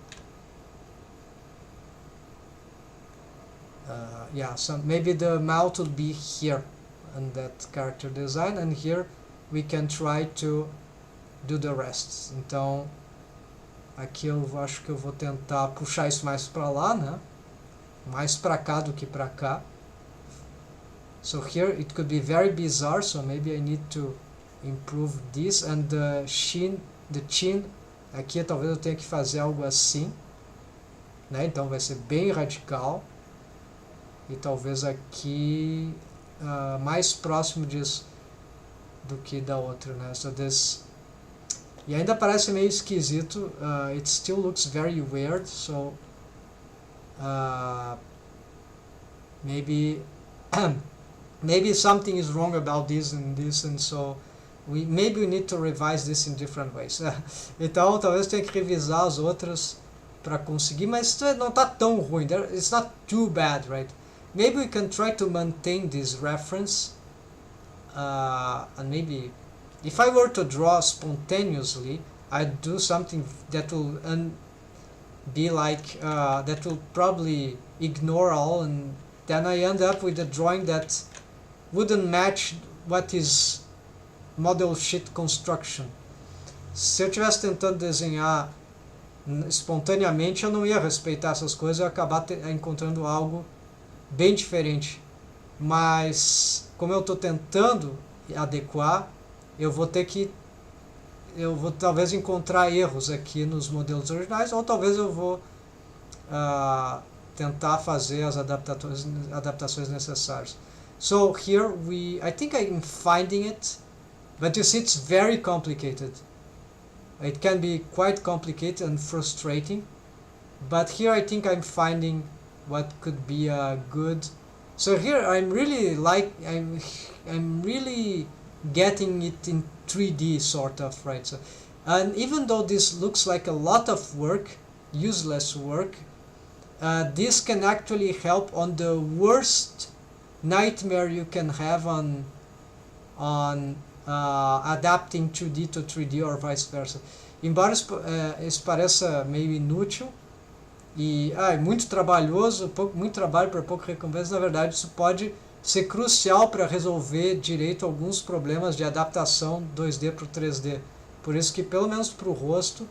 yeah, so maybe the mouth would be here in that character design, and here we can try to do the rest. Então aqui eu acho que eu vou tentar puxar isso mais para lá, né? Mais para cá do que para cá. So here it could be very bizarre, so maybe I need to improve this. And the chin, aqui talvez eu tenha que fazer algo assim, né? Então vai ser bem radical. E talvez aqui mais próximo disso do que da outra, né? So this, e ainda parece meio esquisito. It still looks very weird, so maybe maybe something is wrong about this and so maybe we need to revise this in different ways. Então talvez tenha que revisar as outras para conseguir, mas isso não está tão ruim. It's not too bad, right? Maybe we can try to maintain this reference, and maybe if I were to draw spontaneously, I'd do something that will be like, that will probably ignore all, and then I end up with a drawing that wouldn't match what is model sheet construction. Se eu estivesse tentando desenhar espontaneamente, eu não ia respeitar essas coisas, eu ia acabar encontrando algo bem diferente. Mas como eu estou tentando adequar, eu vou talvez encontrar erros aqui nos modelos originais, ou talvez eu vou tentar fazer as adaptações necessárias. So here I think I'm finding it, but you see it's very complicated. It can be quite complicated and frustrating, but here I think I'm finding what could be a good. So here I'm really getting it in 3D sort of, right? So, and even though this looks like a lot of work, useless work, this can actually help on the worst nightmare you can have on adapting 2D to 3D or vice versa. Embora isso pareça meio inútil e muito trabalhoso, muito trabalho para pouco recompensa, na verdade isso pode ser crucial para resolver direito alguns problemas de adaptação 2D para o 3D. Por isso que, pelo menos para o rosto,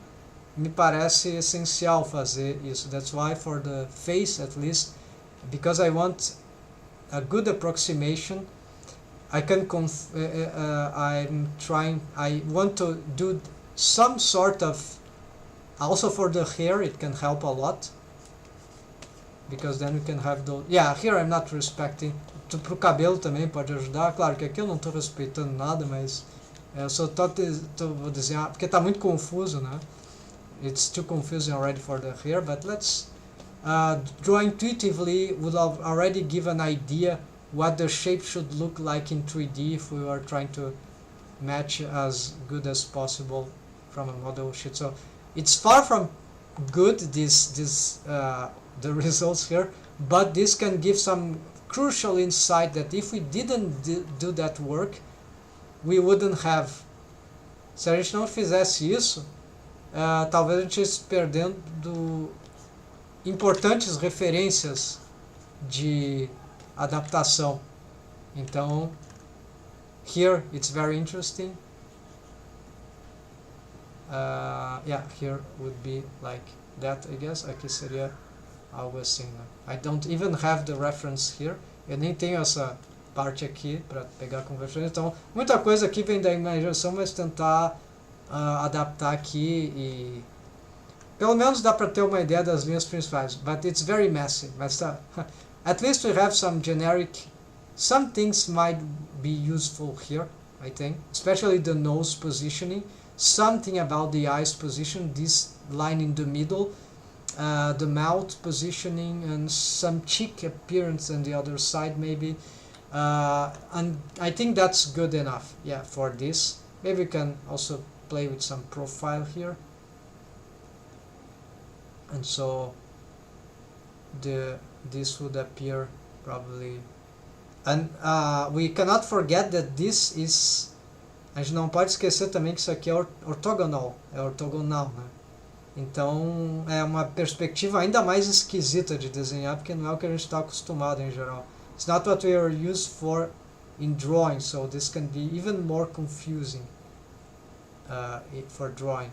me parece essencial fazer isso. That's why for the face, at least, because I want a good approximation, I want to do some sort of, also for the hair it can help a lot, because then we can have those, here I'm not respecting, pro cabelo também pode ajudar, claro que aqui eu não estou respeitando nada, mas eu só vou desenhar, porque está muito confuso, né? It's too confusing already for the hair, but let's draw intuitively would have already give an idea what the shape should look like in 3D if we were trying to match as good as possible from a model sheet. So it's far from good, the results here, but this can give some crucial insight that if we didn't do that work, we wouldn't have. Se a gente não fizesse isso, talvez a gente estivesse perdendo importantes referências de adaptação. Então, here it's very interesting. Yeah, here would be like that, I guess. Aqui seria algo assim, né? I don't even have the reference here. Eu nem tenho essa parte aqui para pegar como referência. Então, muita coisa aqui vem da imaginação, mas tentar adaptar aqui e pelo menos dá para ter uma ideia das linhas principais. But it's very messy. Mas at least we have some generic. Some things might be useful here, I think, especially the nose positioning. Something about the eyes position, this line in the middle, the mouth positioning, and some cheek appearance on the other side maybe. And I think that's good enough, yeah, for this. Maybe we can also play with some profile here. And so this would appear probably. And we cannot forget that this is. A gente não pode esquecer também que isso aqui é ortogonal, né? Então é uma perspectiva ainda mais esquisita de desenhar, porque não é o que a gente está acostumado em geral. It's not what we are used for in drawing, so this can be even more confusing for drawing.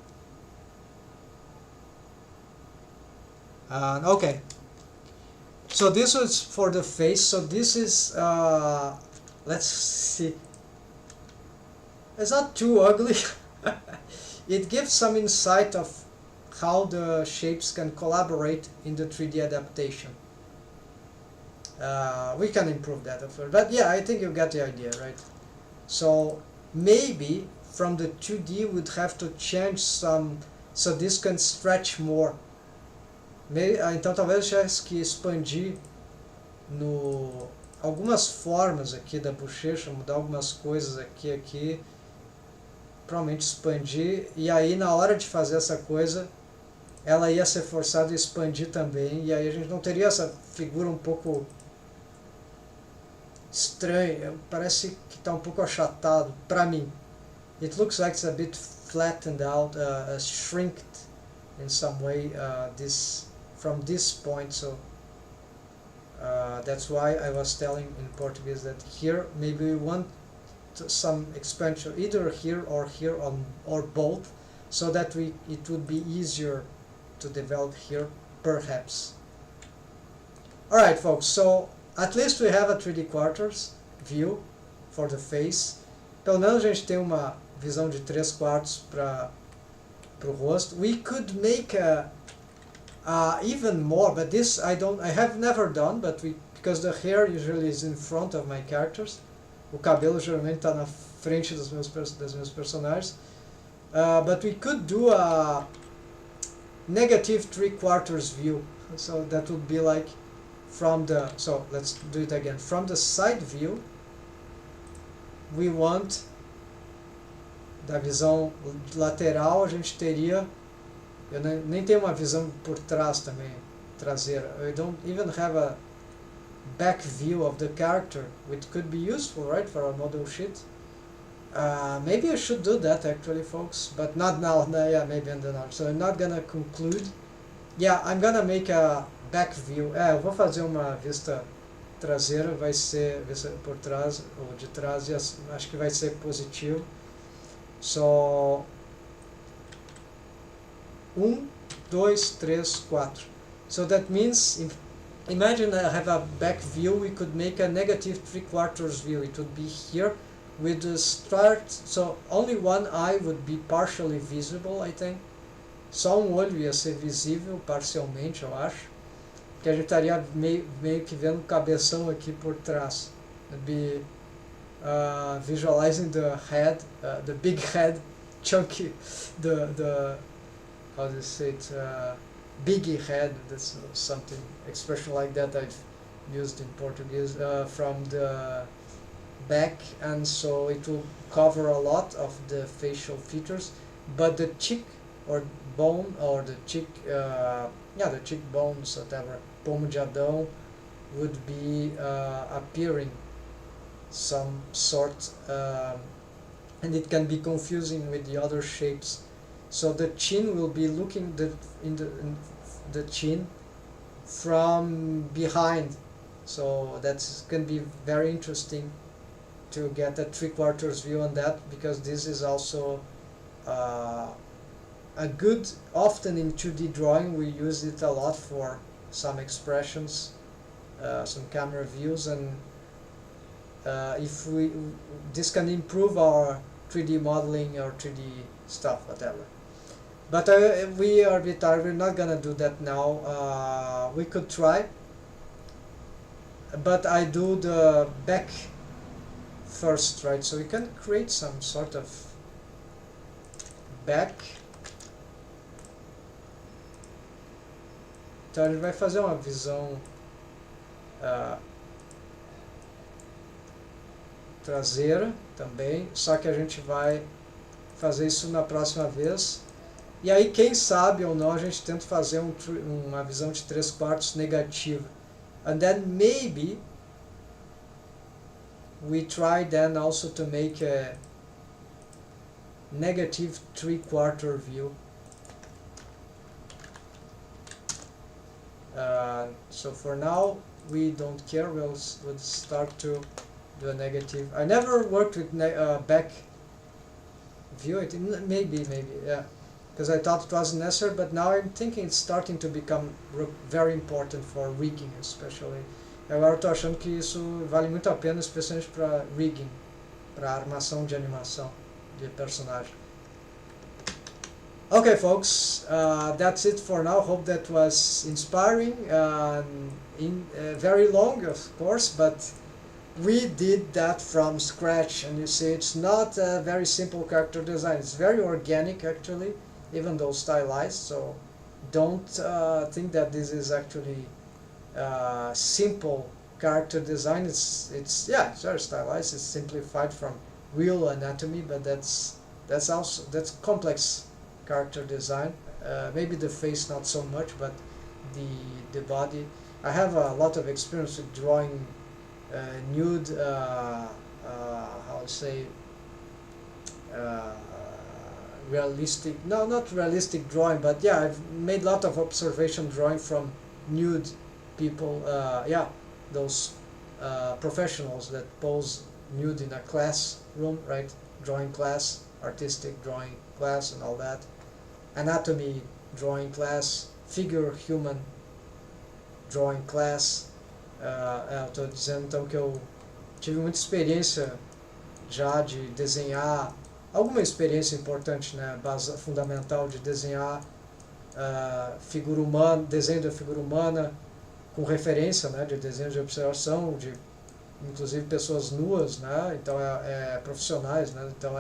Okay, so this was for the face. So this is let's see. It's not too ugly. It gives some insight of how the shapes can collaborate in the 3D adaptation. We can improve that, of course. But yeah, I think you get the idea, right? So maybe from the 2D we'd have to change some, so this can stretch more. Então talvez eu tivesse que expandir algumas formas aqui da bochecha, mudar algumas coisas aqui, provavelmente expandir, e aí na hora de fazer essa coisa ela ia ser forçada a expandir também, e aí a gente não teria essa figura um pouco estranha, parece que está um pouco achatado para mim. It looks like it's a bit flattened out, shrinked in some way, from this point, so that's why I was telling in Portuguese that here maybe we want some expansion either here or both, so that it would be easier to develop here, perhaps. Alright folks, so at least we have a 3D quarters view for the face. Pelo menos a gente tem uma visão de 3/4 para o rosto. We could make even more, but this I have never done, but because the hair usually is in front of my characters. O cabelo geralmente está na frente das meus personagens. But we could do a negative 3/4 view. So that would be like from the, so let's do it again. From the side view, we want, da visão lateral a gente teria, eu nem tenho uma visão por trás também, traseira. I don't even have a back view of the character, which could be useful, right, for a model sheet. Maybe I should do that actually, folks, but not now. Yeah, maybe in the now. So I'm not gonna conclude. Yeah, I'm gonna make a back view. Eu vou fazer uma vista traseira, vai ser vista por trás ou de trás, e acho que vai ser positivo. So 1, 2, 3, 4. So that means imagine I have a back view, we could make a negative 3/4 view. It would be here with the start, so only one eye would be partially visible, I think. Só um olho ia ser visível parcialmente, eu acho. Que a gente estaria meio que vendo o cabeção aqui por trás. It'd be visualizing the head, the big head, chunky, the how do you say it, biggie head. That's something expression like that I've used in Portuguese, from the back, and so it will cover a lot of the facial features, but the cheek or bone, or the cheek, the cheekbones, whatever, pomo de Adão, would be appearing some sort, and it can be confusing with the other shapes. So the chin will be looking in the chin from behind, so that's going to be very interesting to get a 3/4 view on that, because this is also a good, often in 2D drawing we use it a lot for some expressions, some camera views, and if this can improve our 3D modeling or 3D stuff, whatever. But we are a bit tired, we're not gonna do that now. We could try, but I do the back first, right? So we can create some sort of back. Então a gente vai fazer uma visão traseira também, só que a gente vai fazer isso na próxima vez. E aí, quem sabe ou não, a gente tenta fazer uma visão de 3/4 negativa. And then maybe we try then also to make a negative 3/4 view. So for now we don't care, we'll start to do a negative. I never worked with back view, maybe, yeah, because I thought it wasn't necessary, but now I'm thinking it's starting to become very important for rigging, especially. Agora eu tô achando que isso vale muito a pena, especialmente para rigging, para armação de animação de personagem. Okay, folks, that's it for now. Hope that was inspiring. Very long, of course, but we did that from scratch, and you see it's not a very simple character design. It's very organic, actually, even though stylized. So don't think that this is actually simple character design. It's very stylized. It's simplified from real anatomy, but that's complex character design. Maybe the face not so much, but the body. I have a lot of experience with drawing nude, how to say, realistic, no, not realistic drawing, but yeah, I've made a lot of observation drawing from nude people, those professionals that pose nude in a classroom, right? Drawing class, artistic drawing class and all that, anatomy drawing class, figure human drawing class. Estou dizendo então que eu tive muita experiência já de desenhar, alguma experiência importante, né, base fundamental de desenhar figura humana, desenho da figura humana com referência, né, de desenho de observação, de inclusive pessoas nuas, né, então profissionais, né, então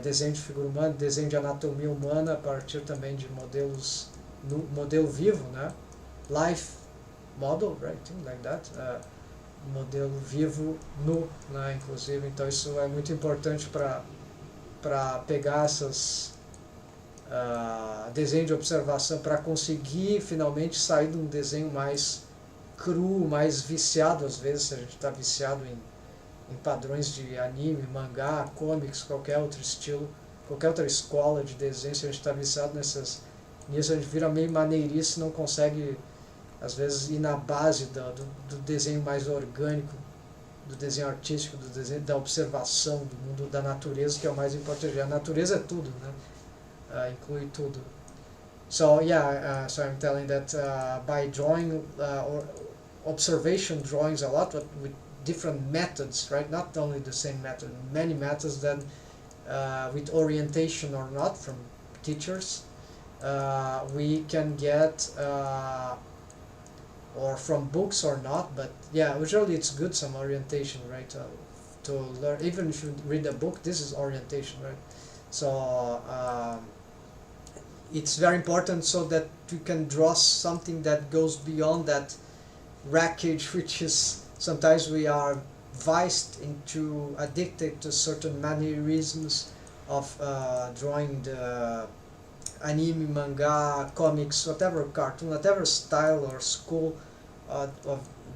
desenho de figura humana, desenho de anatomia humana a partir também de modelos, modelo vivo, né, life model, right, thing like that, modelo vivo nu, né, inclusive. Então isso é muito importante para pegar essas desenho de observação, para conseguir finalmente sair de um desenho mais cru, mais viciado. Às vezes a gente está viciado em padrões de anime, mangá, comics, qualquer outro estilo, qualquer outra escola de desenho. Se a gente está viciado nisso, a gente vira meio maneirice, não consegue às vezes ir na base do desenho mais orgânico, do desenho artístico, do desenho da observação, do mundo da natureza, que é o mais importante. A natureza é tudo, né? Inclui tudo. So yeah, so I'm telling that by drawing or observation drawings a lot, but with different methods, right? Not only the same method, many methods that with orientation or not from teachers, we can get or from books or not, but yeah, usually it's good some orientation, right, to learn. Even if you read a book, this is orientation, right? So it's very important so that you can draw something that goes beyond that wreckage, which is sometimes we are viced into, addicted to certain mannerisms of drawing the anime, manga, comics, whatever cartoon, whatever style or school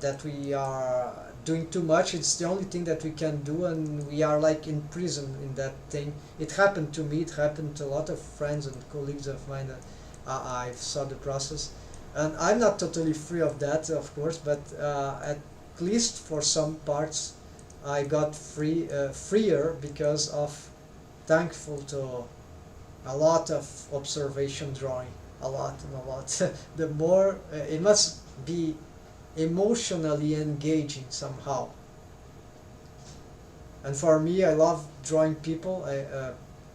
that we are doing too much. It's the only thing that we can do, and we are like in prison in that thing. It happened to me, it happened to a lot of friends and colleagues of mine that I saw the process. And I'm not totally free of that, of course, but at least for some parts I got freer because of thankful to a lot of observation drawing, a lot and a lot. The more it must be emotionally engaging somehow. And for me, I love drawing people,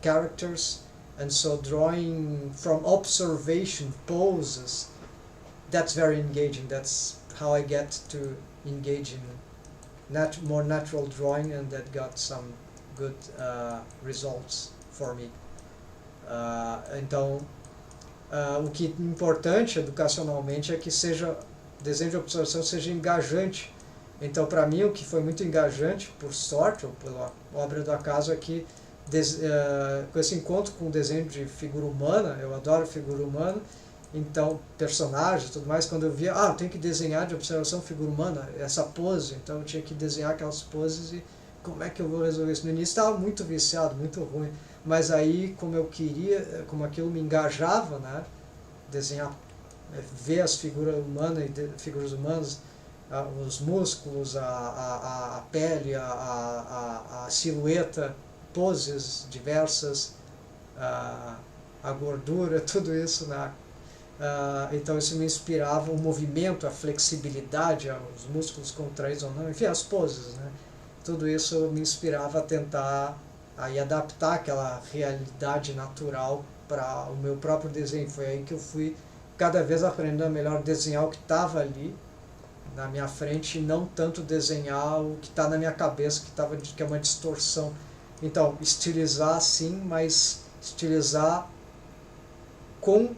characters, and so drawing from observation, poses, that's very engaging. That's how I get to engage in more natural drawing, and that got some good results for me. Então, o que é importante educacionalmente é que seja desenho de observação seja engajante. Então, para mim, o que foi muito engajante, por sorte ou pela obra do acaso, é que com esse encontro com o desenho de figura humana, eu adoro figura humana, então, personagens e tudo mais, quando eu via, eu tenho que desenhar de observação figura humana, essa pose, então eu tinha que desenhar aquelas poses e como é que eu vou resolver isso? No início estava muito viciado, muito ruim, mas aí, como eu queria, como aquilo me engajava, né, desenhar, ver as figuras humanas, os músculos, a pele, a silhueta, poses diversas, a gordura, tudo isso, né? Então isso me inspirava, o movimento, a flexibilidade, os músculos contraídos ou não, enfim, as poses, né? Tudo isso me inspirava a tentar aí adaptar aquela realidade natural para o meu próprio desenho. Foi aí que eu fui cada vez aprendendo a melhor desenhar o que estava ali na minha frente e não tanto desenhar o que está na minha cabeça, que é uma distorção. Então, estilizar sim, mas estilizar com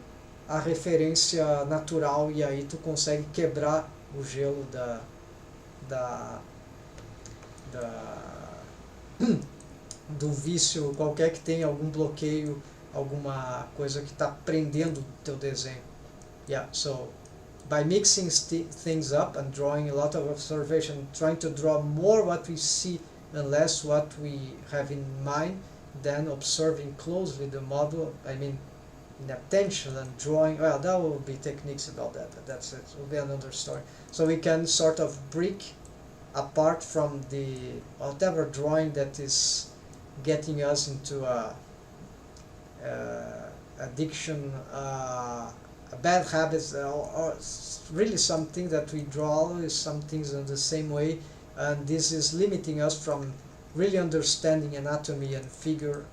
a referência natural, e aí tu consegue quebrar o gelo do vício, qualquer que tenha algum bloqueio, alguma coisa que está prendendo o teu desenho. Yeah, so by mixing things up and drawing a lot of observation, trying to draw more what we see and less what we have in mind, then observing closely the model, I mean in attention and drawing, well, that will be techniques about that, but that's it, it will be another story. So we can sort of break apart from the whatever drawing that is getting us into addiction, bad habits, or really something that we draw is some things in the same way, and this is limiting us from really understanding anatomy and figure,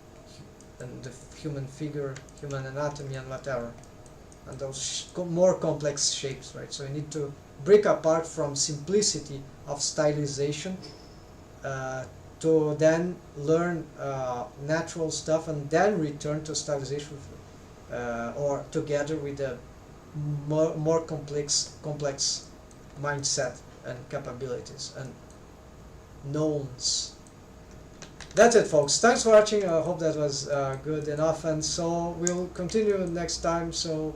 and the human figure, human anatomy and whatever, and those more complex shapes, right? So we need to break apart from simplicity of stylization to then learn natural stuff and then return to stylization, or together with a more complex mindset and capabilities and knowns. That's it, folks. Thanks for watching. I hope that was good enough, and so we'll continue next time. So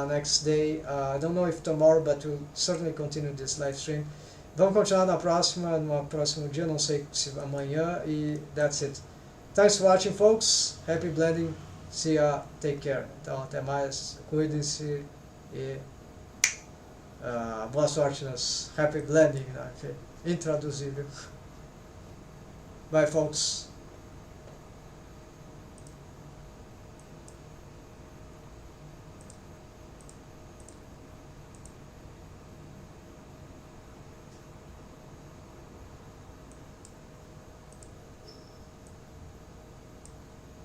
next day, I don't know if tomorrow, but we'll certainly continue this live stream. Vamos continuar no próximo dia, não sei se amanhã, e that's it. Thanks for watching, folks. Happy blending. See ya. Take care. Então, até mais. Cuidem-se e boa sorte nos happy blending, né? Intraduzível. Bye, folks.